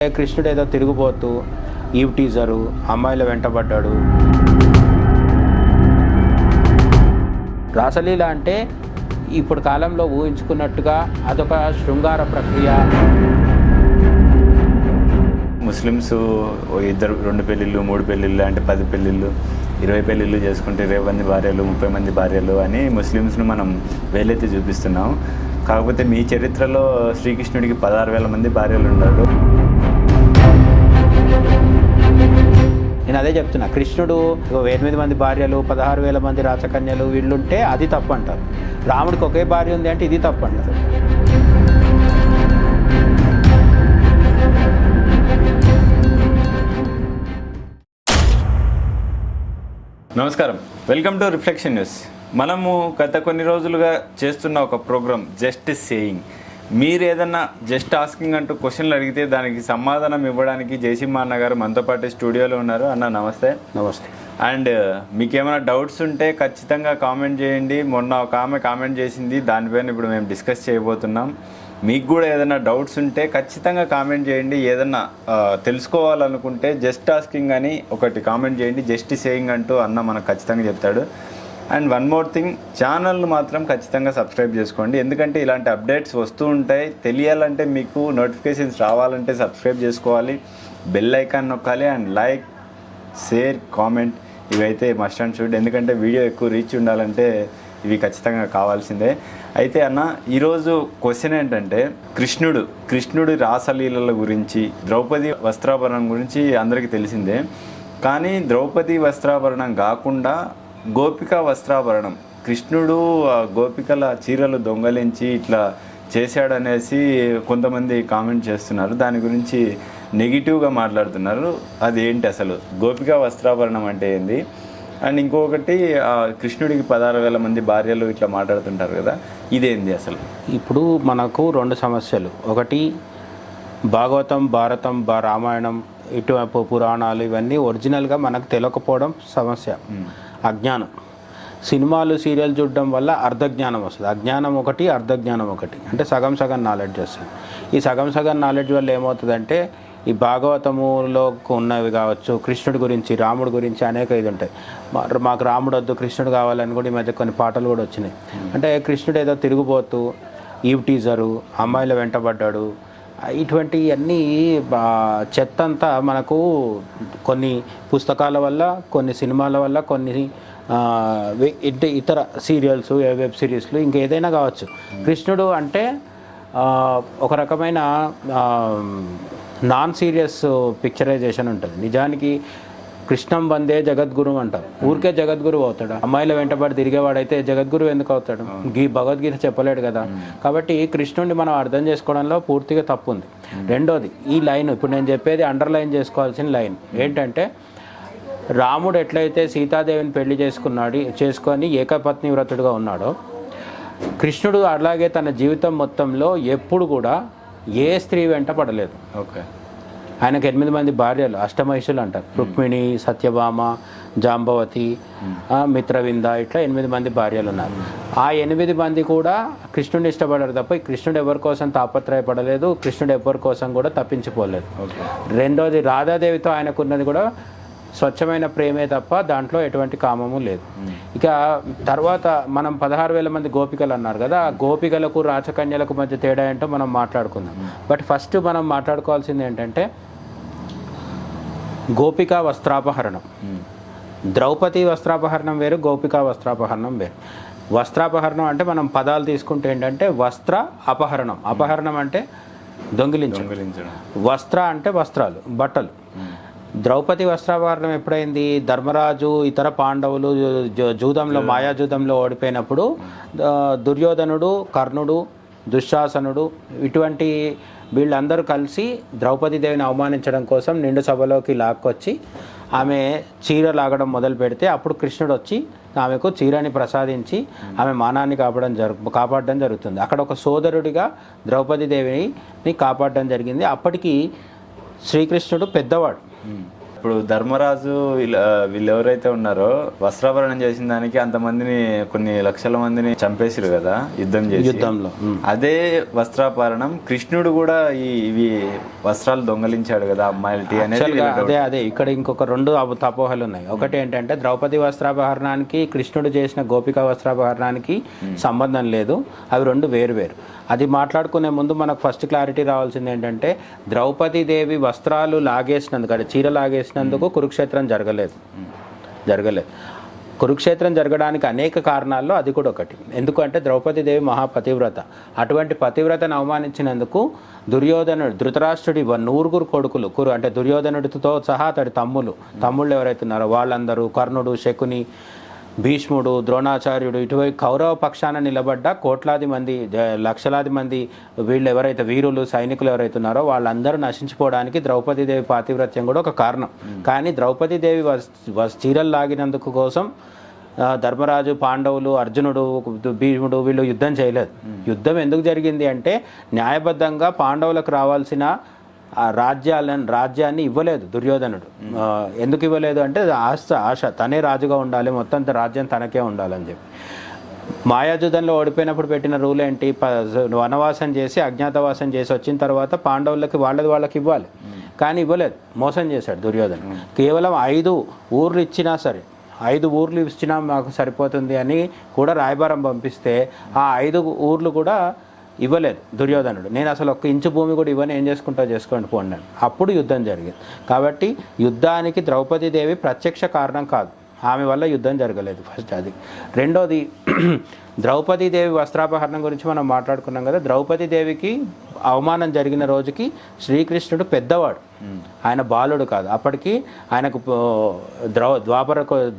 కృష్ణుడు ఏదో తిరుగుబోతూ ఈవ్ టీజరు అమ్మాయిల వెంటబడ్డాడు. రాసలీల అంటే ఇప్పుడు కాలంలో ఊహించుకున్నట్టుగా అదొక శృంగార ప్రక్రియ. ముస్లిమ్స్ ఇద్దరు 2 పెళ్ళిళ్ళు 3 పెళ్ళిళ్ళు అంటే 10 పెళ్ళిళ్ళు 20 పెళ్ళిళ్ళు చేసుకుంటే 20 మంది భార్యలు 30 మంది భార్యలు అని ముస్లిమ్స్ను మనం వేలెత్తి చూపిస్తున్నాం. కాకపోతే మీ చరిత్రలో శ్రీకృష్ణుడికి 16,000 మంది భార్యలు ఉన్నారు. నేను అదే చెప్తున్నా, కృష్ణుడు 8 మంది భార్యలు 16,000 మంది రాచకన్యలు వీళ్ళుంటే అది తప్పు అంటారు. రాముడికి ఒకే భార్య ఉంది అంటే ఇది తప్పు అంటారు. నమస్కారం, వెల్కమ్ టు రిఫ్లెక్షన్ న్యూస్. మనము గత కొన్ని రోజులుగా చేస్తున్న ఒక ప్రోగ్రామ్ జస్ట్ సేయింగ్. మీరు ఏదన్నా జస్ట్ ఆస్కింగ్ అంటూ క్వశ్చన్లు అడిగితే దానికి సమాధానం ఇవ్వడానికి జయసింహ అన్న గారు మనతో పాటు స్టూడియోలో ఉన్నారు. అన్న నమస్తే. నమస్తే. అండ్ మీకు ఏమైనా డౌట్స్ ఉంటే ఖచ్చితంగా కామెంట్ చేయండి. మొన్న ఒక ఆమె కామెంట్ చేసింది, దానిపైన ఇప్పుడు మేము డిస్కస్ చేయబోతున్నాం. మీకు కూడా ఏదైనా డౌట్స్ ఉంటే ఖచ్చితంగా కామెంట్ చేయండి. ఏదన్నా తెలుసుకోవాలనుకుంటే జస్ట్ ఆస్కింగ్ అని ఒకటి కామెంట్ చేయండి. జస్ట్ సేయింగ్ అంటూ అన్న మనకు ఖచ్చితంగా చెప్తాడు. అండ్ వన్ మోర్ థింగ్, ఛానల్ను మాత్రం ఖచ్చితంగా సబ్స్క్రైబ్ చేసుకోండి. ఎందుకంటే ఇలాంటి అప్డేట్స్ వస్తూ ఉంటాయి. తెలియాలంటే మీకు నోటిఫికేషన్స్ రావాలంటే సబ్స్క్రైబ్ చేసుకోవాలి, బెల్ ఐకాన్ నొక్కాలి. అండ్ లైక్, షేర్, కామెంట్ ఇవైతే మస్ట్ అండ్ షుడ్. ఎందుకంటే వీడియో ఎక్కువ రీచ్ ఉండాలంటే ఇవి ఖచ్చితంగా కావాల్సిందే. అయితే అన్న, ఈరోజు క్వశ్చన్ ఏంటంటే కృష్ణుడి రాసలీలల గురించి, ద్రౌపది వస్త్రాభరణం గురించి అందరికీ తెలిసిందే. కానీ ద్రౌపది వస్త్రాభరణం కాకుండా గోపిక వస్త్రాభరణం, కృష్ణుడు గోపికల చీరలు దొంగలించి ఇట్లా చేశాడనేసి కొంతమంది కామెంట్ చేస్తున్నారు. దాని గురించి నెగిటివ్గా మాట్లాడుతున్నారు. అది ఏంటి అసలు, గోపిక వస్త్రాభరణం అంటే ఏంది? అండ్ ఇంకొకటి, కృష్ణుడికి 16,000 మంది భార్యలు ఇట్లా మాట్లాడుతుంటారు కదా, ఇదేంది అసలు? ఇప్పుడు మనకు 2 సమస్యలు. ఒకటి భాగవతం, భారతం, రామాయణం, ఇటువైపు పురాణాలు ఇవన్నీ ఒరిజినల్గా మనకు తెలియకపోవడం సమస్య, అజ్ఞానం. సినిమాలు సీరియల్ చూడడం వల్ల అర్ధజ్ఞానం వస్తుంది. అజ్ఞానం ఒకటి, అర్ధజ్ఞానం ఒకటి. అంటే సగం సగం నాలెడ్జ్ వస్తుంది. ఈ సగం నాలెడ్జ్ వల్ల ఏమవుతుందంటే, ఈ భాగవతములో ఉన్నవి కావచ్చు, కృష్ణుడి గురించి, రాముడి గురించి అనేక ఇది ఉంటాయి. మాకు రాముడు వద్దు కృష్ణుడు కావాలని కూడా ఈ మధ్య కొన్ని పాటలు కూడా వచ్చినాయి. అంటే కృష్ణుడు ఏదో తిరుగుబోతూ ఈవ్ టీజరు అమ్మాయిల వెంటబడ్డాడు, ఇటువంటి అన్నీ చెత్త అంతా మనకు కొన్ని పుస్తకాల వల్ల, కొన్ని సినిమాల వల్ల, కొన్ని ఇతర సీరియల్స్, వెబ్ సిరీస్లు, ఇంకేదైనా కావచ్చు. కృష్ణుడు అంటే ఒక రకమైన నాన్ సీరియస్ పిక్చరైజేషన్ ఉంటుంది. నిజానికి కృష్ణం వందే జగద్గురు అంటారు. ఊరికే జగద్గురు అవుతాడు. అమ్మాయిల వెంటబడి తిరిగేవాడైతే జగద్గురు ఎందుకు అవుతాడు? భగవద్గీత చెప్పలేడు కదా. కాబట్టి కృష్ణుడిని మనం అర్థం చేసుకోవడంలో పూర్తిగా తప్పు ఉంది. రెండోది, ఈ లైన్ ఇప్పుడు నేను చెప్పేది అండర్లైన్ చేసుకోవాల్సిన లైన్ ఏంటంటే, రాముడు ఎట్లయితే సీతాదేవిని పెళ్లి చేసుకొని ఏకపత్ని వ్రతుడుగా ఉన్నాడో, కృష్ణుడు అలాగే తన జీవితం మొత్తంలో ఎప్పుడు కూడా ఏ స్త్రీ వెంట పడలేదు. ఓకే. ఆయనకు 8 మంది భార్యలు, అష్టమహిషులు అంటారు. రుక్మిణి, సత్యభామ, జాంబవతి, మిత్రవింద, ఇట్లా 8 మంది భార్యలు ఉన్నారు. ఆ 8 మంది కూడా కృష్ణుడిని ఇష్టపడారు తప్ప కృష్ణుడు ఎవరి కోసం తాపత్రయపడలేదు. కృష్ణుడు ఎవరి కోసం కూడా తప్పించిపోలేదు. రెండోది, రాధాదేవితో ఆయనకున్నది కూడా స్వచ్ఛమైన ప్రేమే తప్ప దాంట్లో ఎటువంటి కామము లేదు. ఇక తర్వాత మనం 16,000 మంది గోపికలు అన్నారు కదా, ఆ గోపికలకు రాచకన్యలకు మధ్య తేడా ఏంటో మనం మాట్లాడుకుందాం. బట్ ఫస్ట్ మనం మాట్లాడుకోవాల్సింది ఏంటంటే, గోపికా వస్త్రాపహరణం, ద్రౌపది వస్త్రాపహరణం వేరు, గోపికా వస్త్రాపహరణం వేరు. వస్త్రాపహరణం అంటే మనం పదాలు తీసుకుంటే ఏంటంటే, వస్త్ర అపహరణం. అపహరణం అంటే దొంగిలించడం. వస్త్ర అంటే వస్త్రాలు, బట్టలు. ద్రౌపది వస్త్రాపహరణం ఎప్పుడైంది? ధర్మరాజు, ఇతర పాండవులు జూదంలో, మాయాజూదంలో ఓడిపోయినప్పుడు దుర్యోధనుడు, కర్ణుడు, దుశ్శాసనుడు ఇటువంటి వీళ్ళందరూ కలిసి ద్రౌపదీదేవిని అవమానించడం కోసం నిండు సభలోకి లాక్కొచ్చి ఆమె చీర లాగడం మొదలు పెడితే, అప్పుడు కృష్ణుడు వచ్చి ఆమెకు చీరని ప్రసాదించి ఆమె మానాన్ని కాపాడడం జరుగుతుంది. అక్కడ ఒక సోదరుడిగా ద్రౌపదీదేవిని కాపాడడం జరిగింది. అప్పటికి శ్రీకృష్ణుడు పెద్దవాడు. ఇప్పుడు ధర్మరాజు వీళ్ళు ఎవరైతే ఉన్నారో వస్త్రాభరణం చేసిన దానికి అంతమందిని కొన్ని లక్షల మందిని చంపేసిరు కదా యుద్ధంలో. అదే వస్త్రాభరణం కృష్ణుడు కూడా ఇవి వస్త్రాలు దొంగలించాడు కదా అమ్మాయిలకి అనేది. అదే ఇక్కడ ఇంకొక రెండు తపోహలు ఉన్నాయి. ఒకటి ఏంటంటే ద్రౌపది వస్త్రాభరణానికి కృష్ణుడు చేసిన గోపిక వస్త్రాభరణానికి సంబంధం లేదు, అవి రెండు వేరు. అది మాట్లాడుకునే ముందు మనకు ఫస్ట్ క్లారిటీ రావాల్సింది ఏంటంటే ద్రౌపది దేవి వస్త్రాలు లాగేసినందుకు, అంటే చీర లాగేసినందుకు కురుక్షేత్రం జరగలేదు. కురుక్షేత్రం జరగడానికి అనేక కారణాల్లో అది కూడా ఒకటి. ఎందుకంటే ద్రౌపది దేవి మహాపతివ్రత. అటువంటి పతివ్రతను అవమానించినందుకు ధృతరాష్ట్రుడి 9 కొడుకులు అంటే దుర్యోధనుడితో సహా అతడి తమ్ముళ్ళు ఎవరైతే ఉన్నారో వాళ్ళందరూ, కర్ణుడు, శకుని, భీష్ముడు, ద్రోణాచార్యుడు, ఇటువైపు కౌరవ పక్షాన నిలబడ్డ కోట్లాది మంది, లక్షలాది మంది వీళ్ళు ఎవరైతే వీరులు, సైనికులు ఎవరైతే ఉన్నారో వాళ్ళందరూ నశించిపోవడానికి ద్రౌపదీదేవి పాతివ్రత్యం కూడా ఒక కారణం. కానీ ద్రౌపదీదేవి చీరలు లాగినందుకు కోసం ధర్మరాజు, పాండవులు, అర్జునుడు, భీష్ముడు వీళ్ళు యుద్ధం చేయలేదు. యుద్ధం ఎందుకు జరిగింది అంటే న్యాయబద్ధంగా పాండవులకు రావాల్సిన ఆ రాజ్యాన్ని ఇవ్వలేదు దుర్యోధనుడు. ఎందుకు ఇవ్వలేదు అంటే ఆశ తనే రాజుగా ఉండాలి, మొత్తం రాజ్యం తనకే ఉండాలని చెప్పి. మాయాజుదంలో ఓడిపోయినప్పుడు పెట్టిన రూల్ ఏంటి, వనవాసం చేసి అజ్ఞాతవాసం చేసి వచ్చిన తర్వాత పాండవులకి వాళ్ళకి ఇవ్వాలి, కానీ ఇవ్వలేదు, మోసం చేశాడు దుర్యోధను. కేవలం 5 ఊర్లు ఇచ్చినా సరే, 5 ఊర్లు ఇచ్చినా మాకు సరిపోతుంది అని కూడా రాయబారం పంపిస్తే ఆ 5 ఊర్లు కూడా ఇవ్వలేదు దుర్యోధనుడు. నేను అసలు 1 ఇంచు భూమి కూడా ఇవ్వని, ఏం చేసుకోండి పోండి. అప్పుడు యుద్ధం జరిగింది. కాబట్టి యుద్ధానికి ద్రౌపదీదేవి ప్రత్యక్ష కారణం కాదు, ఆమె వల్ల యుద్ధం జరగలేదు. ఫస్ట్ అది. రెండోది ద్రౌపదీదేవి వస్త్రాపహరణం గురించి మనం మాట్లాడుకున్నాం కదా. ద్రౌపదీదేవికి అవమానం జరిగిన రోజుకి శ్రీకృష్ణుడు పెద్దవాడు, ఆయన బాలుడు కాదు. అప్పటికి ఆయనకు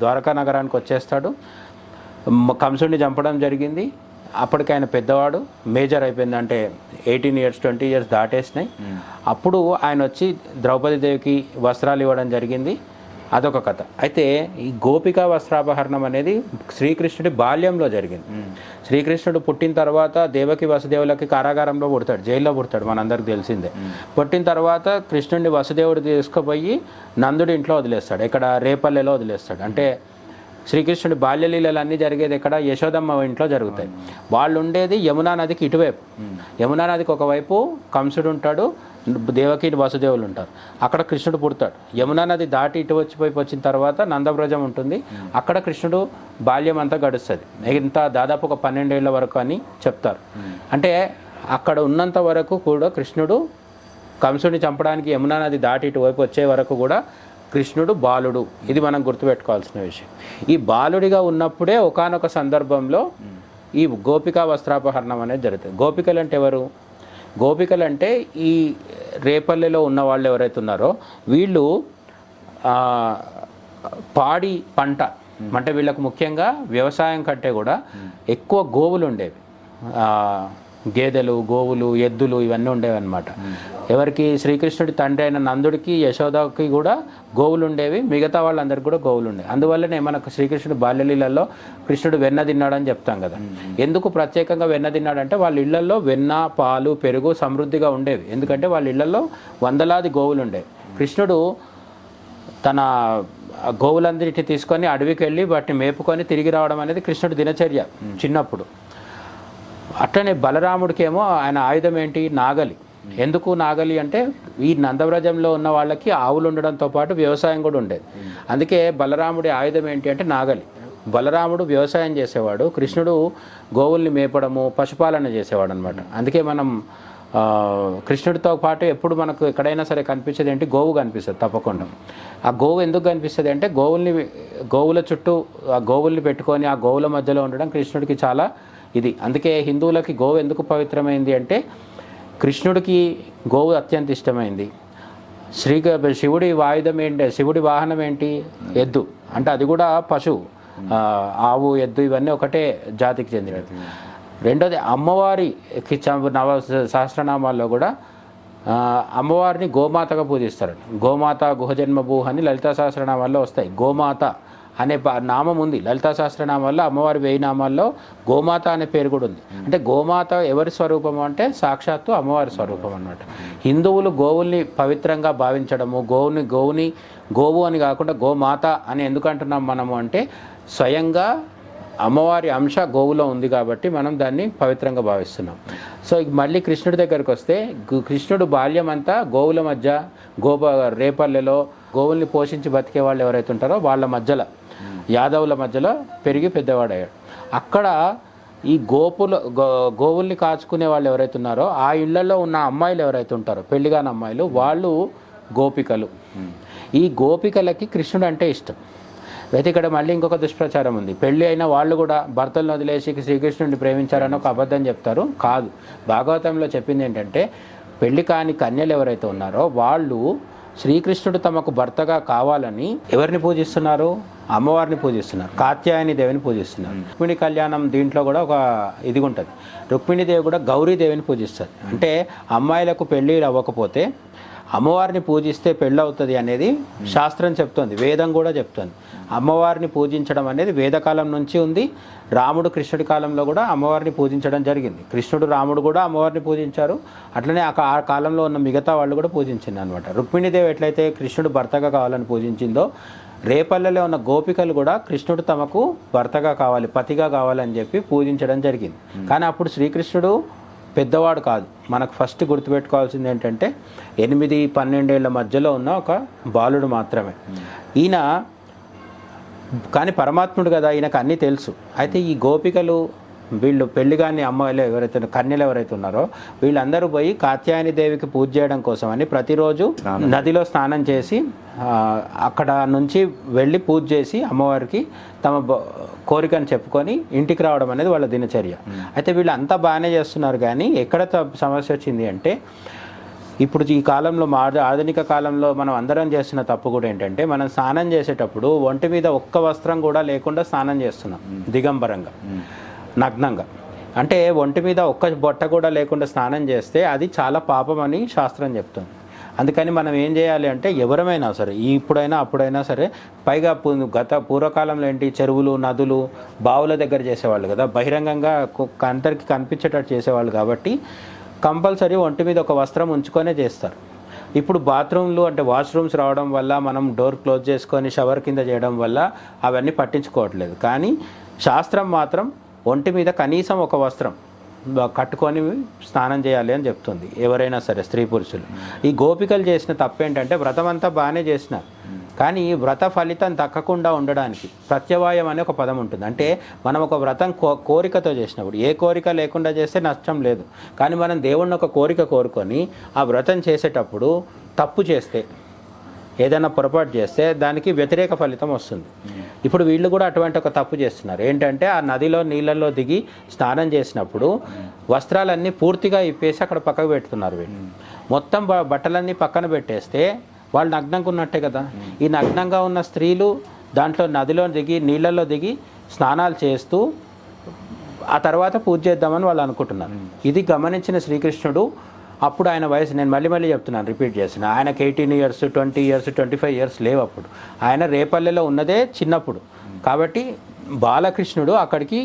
ద్వారకా నగరానికి వచ్చేస్తాడు. కంసుడిని చంపడం జరిగింది. అప్పటికి ఆయన పెద్దవాడు, మేజర్ అయిపోయింది, అంటే 18 years 20 years దాటేసినాయి. అప్పుడు ఆయన వచ్చి ద్రౌపదీదేవికి వస్త్రాలు ఇవ్వడం జరిగింది. అదొక కథ. అయితే ఈ గోపికా వస్త్రాపహరణం అనేది శ్రీకృష్ణుడి బాల్యంలో జరిగింది. శ్రీకృష్ణుడు పుట్టిన తర్వాత దేవకి వసుదేవులకి కారాగారంలో పుడతాడు, జైల్లో పుడతాడు, మనందరికి తెలిసిందే. పుట్టిన తర్వాత కృష్ణుడిని వసుదేవుడు తీసుకుపోయి నందుడి ఇంట్లో వదిలేస్తాడు, ఇక్కడ రేపల్లెలో వదిలేస్తాడు. అంటే శ్రీకృష్ణుడి బాల్యలీలలు అన్నీ జరిగేది ఇక్కడ యశోదమ్మ ఇంట్లో జరుగుతాయి. వాళ్ళు ఉండేది యమునా నదికి ఇటువైపు. యమునా నదికి ఒకవైపు కంసుడు ఉంటాడు, దేవకి వసుదేవులు ఉంటారు. అక్కడ కృష్ణుడు పుడతాడు. యమునా నది దాటి ఇటు వచ్చిన తర్వాత నందవ్రజం ఉంటుంది, అక్కడ కృష్ణుడు బాల్యం అంతా గడుస్తుంది. ఇంత దాదాపు ఒక 12 ఏళ్ల వరకు అని చెప్తారు. అంటే అక్కడ ఉన్నంత వరకు కూడా కృష్ణుడు కంసుడిని చంపడానికి యమునా నది దాటి ఇటువైపు వచ్చే వరకు కూడా కృష్ణుడు బాలుడు. ఇది మనం గుర్తుపెట్టుకోవాల్సిన విషయం. ఈ బాలుడిగా ఉన్నప్పుడే ఒకానొక సందర్భంలో ఈ గోపికా వస్త్రాపహరణం అనేది జరుగుతుంది. గోపికలు అంటే ఎవరు? గోపికలు అంటే ఈ రేపల్లెలో ఉన్న వాళ్ళు ఎవరైతే ఉన్నారో వీళ్ళు పాడి పంట, అంటే వీళ్ళకు ముఖ్యంగా వ్యవసాయం కంటే కూడా ఎక్కువ గోవులు ఉండేవి. గేదెలు, గోవులు, ఎద్దులు ఇవన్నీ ఉండేవి అన్నమాట. ఎవరికి? శ్రీకృష్ణుడి తండ్రి అయిన నందుడికి, యశోదకి కూడా గోవులు ఉండేవి, మిగతా వాళ్ళందరికీ కూడా గోవులు ఉండేవి. అందువల్లనే మనకు శ్రీకృష్ణుడు బాల్యలీలలో కృష్ణుడు వెన్న తిన్నాడని చెప్తాం కదా. ఎందుకు ప్రత్యేకంగా వెన్న తిన్నాడంటే వాళ్ళ ఇళ్లలో వెన్న, పాలు, పెరుగు సమృద్ధిగా ఉండేవి. ఎందుకంటే వాళ్ళ ఇళ్లలో వందలాది గోవులు ఉండేవి. కృష్ణుడు తన గోవులందరినీ తీసుకొని అడవికి వెళ్ళి వాటిని మేపుకొని తిరిగి రావడం అనేది కృష్ణుడి దినచర్య చిన్నప్పుడు. అట్లనే బలరాముడికేమో ఆయన ఆయుధం ఏంటి? నాగలి. ఎందుకు నాగలి అంటే ఈ నందవ్రజంలో ఉన్న వాళ్ళకి ఆవులు ఉండడంతో పాటు వ్యవసాయం కూడా ఉండేది. అందుకే బలరాముడి ఆయుధం ఏంటి అంటే నాగలి. బలరాముడు వ్యవసాయం చేసేవాడు, కృష్ణుడు గోవుల్ని మేపడము, పశుపాలన చేసేవాడు అనమాట. అందుకే మనం కృష్ణుడితో పాటు ఎప్పుడు మనకు ఎక్కడైనా సరే కనిపించేది ఏంటి? గోవు కనిపిస్తుంది తప్పకుండా. ఆ గోవు ఎందుకు కనిపిస్తుంది అంటే గోవుల చుట్టూ ఆ గోవుల్ని పెట్టుకొని ఆ గోవుల మధ్యలో ఉండడం కృష్ణుడికి చాలా ఇది. అందుకే హిందువులకి గోవు ఎందుకు పవిత్రమైంది అంటే కృష్ణుడికి గోవు అత్యంత ఇష్టమైంది. శివుడి ఆయుధం ఏంటి? శివుడి వాహనం ఏంటి? ఎద్దు. అంటే అది కూడా పశువు. ఆవు, ఎద్దు ఇవన్నీ ఒకటే జాతికి చెందినవి. రెండోది అమ్మవారికి సహస్రనామాల్లో కూడా అమ్మవారిని గోమాతగా పూజిస్తారు. గోమాత గుహజన్మభూ అని లలితా సహస్రనామాల్లో వస్తాయి. గోమాత అనే నామం ఉంది. లలితా సహస్రనామాల్లో అమ్మవారి 1000 నామాల్లో గోమాత అనే పేరు కూడా ఉంది. అంటే గోమాత ఎవరి స్వరూపం అంటే సాక్షాత్తు అమ్మవారి స్వరూపం అన్నమాట. హిందువులు గోవుల్ని పవిత్రంగా భావించడము, గోవు అని కాకుండా గోమాత అని ఎందుకు అంటున్నాం మనము అంటే స్వయంగా అమ్మవారి అంశ గోవులో ఉంది కాబట్టి మనం దాన్ని పవిత్రంగా భావిస్తున్నాం. సో మళ్ళీ కృష్ణుడి దగ్గరికి వస్తే కృష్ణుడు బాల్యం అంతా గోవుల మధ్య రేపల్లెలో గోవుల్ని పోషించి బతికే వాళ్ళు ఎవరైతే ఉంటారో వాళ్ళ మధ్యలో యాదవుల మధ్యలో పెరిగి పెద్దవాడయ్యాడు. అక్కడ ఈ గోవుల్ని కాచుకునే వాళ్ళు ఎవరైతే ఉన్నారో ఆ ఇళ్లలో ఉన్న అమ్మాయిలు ఎవరైతే ఉంటారో పెళ్లిగాని అమ్మాయిలు వాళ్ళు గోపికలు. ఈ గోపికలకి కృష్ణుడు అంటే ఇష్టం. అయితే ఇక్కడ మళ్ళీ ఇంకొక దుష్ప్రచారం ఉంది. పెళ్ళి అయిన వాళ్ళు కూడా భర్తలను వదిలేసి శ్రీకృష్ణుడిని ప్రేమించారని ఒక అబద్ధం చెప్తారు. కాదు, భాగవతంలో చెప్పింది ఏంటంటే పెళ్లి కాని కన్యలు ఎవరైతే ఉన్నారో వాళ్ళు శ్రీకృష్ణుడు తమకు భర్తగా కావాలని ఎవరిని పూజిస్తున్నారు? అమ్మవారిని పూజిస్తున్నారు, కాత్యాయని దేవిని పూజిస్తున్నారు. రుక్మిణి కళ్యాణం దీంట్లో కూడా ఒక ఇది ఉంటుంది. రుక్మిణీదేవి కూడా గౌరీదేవిని పూజిస్తుంది. అంటే అమ్మాయిలకు పెళ్ళి అవ్వకపోతే అమ్మవారిని పూజిస్తే పెళ్ళవుతుంది అనేది శాస్త్రం చెప్తుంది, వేదం కూడా చెప్తుంది. అమ్మవారిని పూజించడం అనేది వేదకాలం నుంచి ఉంది. రాముడు కృష్ణుడి కాలంలో కూడా అమ్మవారిని పూజించడం జరిగింది. కృష్ణుడు రాముడు కూడా అమ్మవారిని పూజించారు. అట్లనే ఆ కాలంలో ఉన్న మిగతా వాళ్ళు కూడా పూజించింది అనమాట. రుక్మిణీదేవి ఎట్లయితే కృష్ణుడు భర్తగా కావాలని పూజించిందో రేపల్లెలో ఉన్న గోపికలు కూడా కృష్ణుడు తమకు భర్తగా కావాలి, పతిగా కావాలని చెప్పి పూజించడం జరిగింది. కానీ అప్పుడు శ్రీకృష్ణుడు పెద్దవాడు కాదు. మనకు ఫస్ట్ గుర్తుపెట్టుకోవాల్సింది ఏంటంటే 8-12 ఏళ్ల మధ్యలో ఉన్న ఒక బాలుడు మాత్రమే ఈయన. కానీ పరమాత్ముడు కదా, ఈయనకు అన్నీ తెలుసు. అయితే ఈ గోపికలు వీళ్ళు పెళ్లిగాని అమ్మాయిలు ఎవరైతే కన్యలు ఎవరైతే ఉన్నారో వీళ్ళందరూ పోయి కాత్యాయని దేవికి పూజ చేయడం కోసం అని ప్రతిరోజు నదిలో స్నానం చేసి అక్కడ నుంచి వెళ్ళి పూజ చేసి అమ్మవారికి తమ కోరికను చెప్పుకొని ఇంటికి రావడం అనేది వాళ్ళ దినచర్య. అయితే వీళ్ళు అంతా బాగానే చేస్తున్నారు. కానీ ఎక్కడ సమస్య వచ్చింది అంటే ఇప్పుడు ఈ కాలంలో ఆధునిక కాలంలో మనం అందరం చేస్తున్న తప్పు కూడా ఏంటంటే మనం స్నానం చేసేటప్పుడు ఒంటి మీద ఒక్క వస్త్రం కూడా లేకుండా స్నానం చేస్తున్నాం దిగంబరంగా, నగ్నంగా. అంటే ఒంటి మీద ఒక్క బొట్ట కూడా లేకుండా స్నానం చేస్తే అది చాలా పాపం అని శాస్త్రం చెప్తుంది. అందుకని మనం ఏం చేయాలి అంటే ఎవరమైనా సరే ఇప్పుడైనా అప్పుడైనా సరే, పైగా పూర్వకాలంలో ఏంటి చెరువులు, నదులు, బావుల దగ్గర చేసేవాళ్ళు కదా, బహిరంగంగా అందరికి కనిపించేటట్టు చేసేవాళ్ళు కాబట్టి కంపల్సరీ ఒంటి మీద ఒక వస్త్రం ఉంచుకొనే చేస్తారు. ఇప్పుడు బాత్రూమ్లు అంటే వాష్రూమ్స్ రావడం వల్ల మనం డోర్ క్లోజ్ చేసుకొని షవర్ కింద చేయడం వల్ల అవన్నీ పట్టించుకోవట్లేదు. కానీ శాస్త్రం మాత్రం ఒంటి మీద కనీసం ఒక వస్త్రం కట్టుకొని స్నానం చేయాలి అని చెప్తుంది ఎవరైనా సరే, స్త్రీ పురుషులు. ఈ గోపికలు చేసిన తప్పేంటంటే వ్రతం అంతా బాగానే చేసినారు, కానీ వ్రత ఫలితం దక్కకుండా ఉండడానికి ప్రత్యవాయం అనే ఒక పదం ఉంటుంది. అంటే మనం ఒక వ్రతం కోరికతో చేసినప్పుడు, ఏ కోరిక లేకుండా చేస్తే నష్టం లేదు. కానీ మనం దేవుణ్ణి ఒక కోరిక కోరుకొని ఆ వ్రతం చేసేటప్పుడు తప్పు చేస్తే, ఏదైనా పొరపాటు చేస్తే దానికి వ్యతిరేక ఫలితం వస్తుంది. ఇప్పుడు వీళ్ళు కూడా అటువంటి ఒక తప్పు చేస్తున్నారు. ఏంటంటే ఆ నదిలో నీళ్ళల్లో దిగి స్నానం చేసినప్పుడు వస్త్రాలన్నీ పూర్తిగా ఇప్పేసి అక్కడ పక్కకు పెడుతున్నారు. వీళ్ళు మొత్తం బట్టలన్నీ పక్కన పెట్టేస్తే వాళ్ళు నగ్నంగా ఉన్నట్టే కదా. ఈ నగ్నంగా ఉన్న స్త్రీలు దాంట్లో నదిలో దిగి నీళ్ళల్లో దిగి స్నానాలు చేస్తూ ఆ తర్వాత పూజ చేద్దామని వాళ్ళు అనుకుంటున్నారు. ఇది గమనించిన శ్రీకృష్ణుడు అప్పుడు ఆయన వయసు, నేను మళ్ళీ చెప్తున్నాను, రిపీట్ చేస్తున్నా, ఆయనకు 18 years, 20 years, 25 years లేవు. అప్పుడు ఆయన రేపల్లెలో ఉన్నదే చిన్నప్పుడు. కాబట్టి బాలకృష్ణుడు అక్కడికి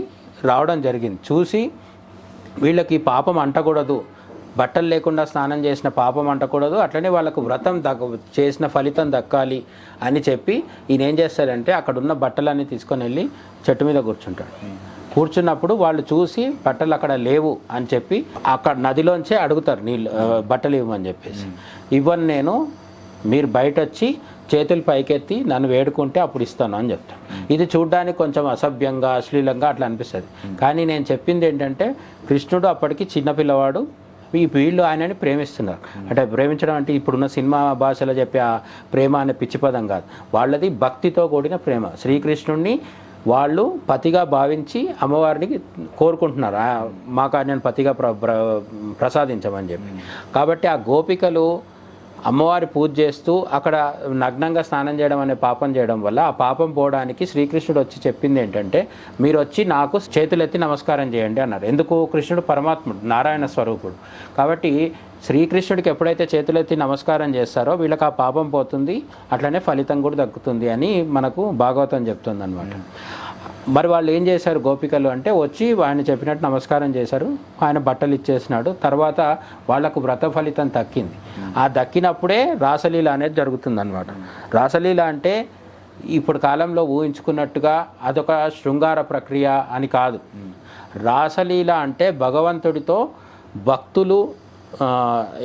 రావడం జరిగింది. చూసి వీళ్ళకి పాపం అంటకూడదు, బట్టలు లేకుండా స్నానం చేసిన పాపం అంటకూడదు, అట్లనే వాళ్ళకు వ్రతం చేసిన ఫలితం దక్కాలి అని చెప్పి ఈయన ఏం చేస్తాడంటే అక్కడ ఉన్న బట్టలన్నీ తీసుకొని వెళ్ళి చెట్టు మీద కూర్చుంటాడు. కూర్చున్నప్పుడు వాళ్ళు చూసి బట్టలు అక్కడ లేవు అని చెప్పి అక్కడ నదిలోంచే అడుగుతారు నీళ్ళు, బట్టలు ఇవ్వమని చెప్పేసి. ఇవ్వను నేను, మీరు బయట వచ్చి చేతులు పైకెత్తి నన్ను వేడుకుంటే అప్పుడు ఇస్తాను అని చెప్తాను. ఇది చూడడానికి కొంచెం అసభ్యంగా, అశ్లీలంగా అట్లా అనిపిస్తుంది. కానీ నేను చెప్పింది ఏంటంటే కృష్ణుడు అప్పటికి చిన్నపిల్లవాడు, వీళ్ళు ఆయనని ప్రేమిస్తున్నారు. అంటే ప్రేమించడం అంటే ఇప్పుడున్న సినిమా భాషలో చెప్పే ఆ ప్రేమ అనే పిచ్చి పదం కాదు, వాళ్ళది భక్తితో కూడిన ప్రేమ. శ్రీకృష్ణుడిని వాళ్ళు పతిగా భావించి అమ్మవారిని కోరుకుంటున్నారు, మాకు ఆయన పతిగా ప్రసాదించమని చెప్పి. కాబట్టి ఆ గోపికలు అమ్మవారి పూజ చేస్తూ అక్కడ నగ్నంగా స్నానం చేయడం అనే పాపం చేయడం వల్ల ఆ పాపం పోవడానికి శ్రీకృష్ణుడు వచ్చి చెప్పింది ఏంటంటే, మీరు వచ్చి నాకు చేతులెత్తి నమస్కారం చేయండి అన్నారు. ఎందుకు? కృష్ణుడు పరమాత్ముడు, నారాయణ స్వరూపుడు. కాబట్టి శ్రీకృష్ణుడికి ఎప్పుడైతే చేతులెత్తి నమస్కారం చేస్తారో వీళ్ళకి ఆ పాపం పోతుంది, అట్లనే ఫలితం కూడా దక్కుతుంది అని మనకు భాగవతం చెప్తుంది అనమాట. మరి వాళ్ళు ఏం చేశారు గోపికలు అంటే, వచ్చి ఆయన చెప్పినట్టు నమస్కారం చేశారు, ఆయన బట్టలు ఇచ్చేసినాడు. తర్వాత వాళ్లకు వ్రత ఫలితం దక్కింది. ఆ దక్కినప్పుడే రాసలీల అనేది జరుగుతుంది అనమాట. రాసలీల అంటే ఇప్పుడు కాలంలో ఊహించుకున్నట్టుగా అదొక శృంగార ప్రక్రియ అని కాదు. రాసలీల అంటే భగవంతుడితో భక్తులు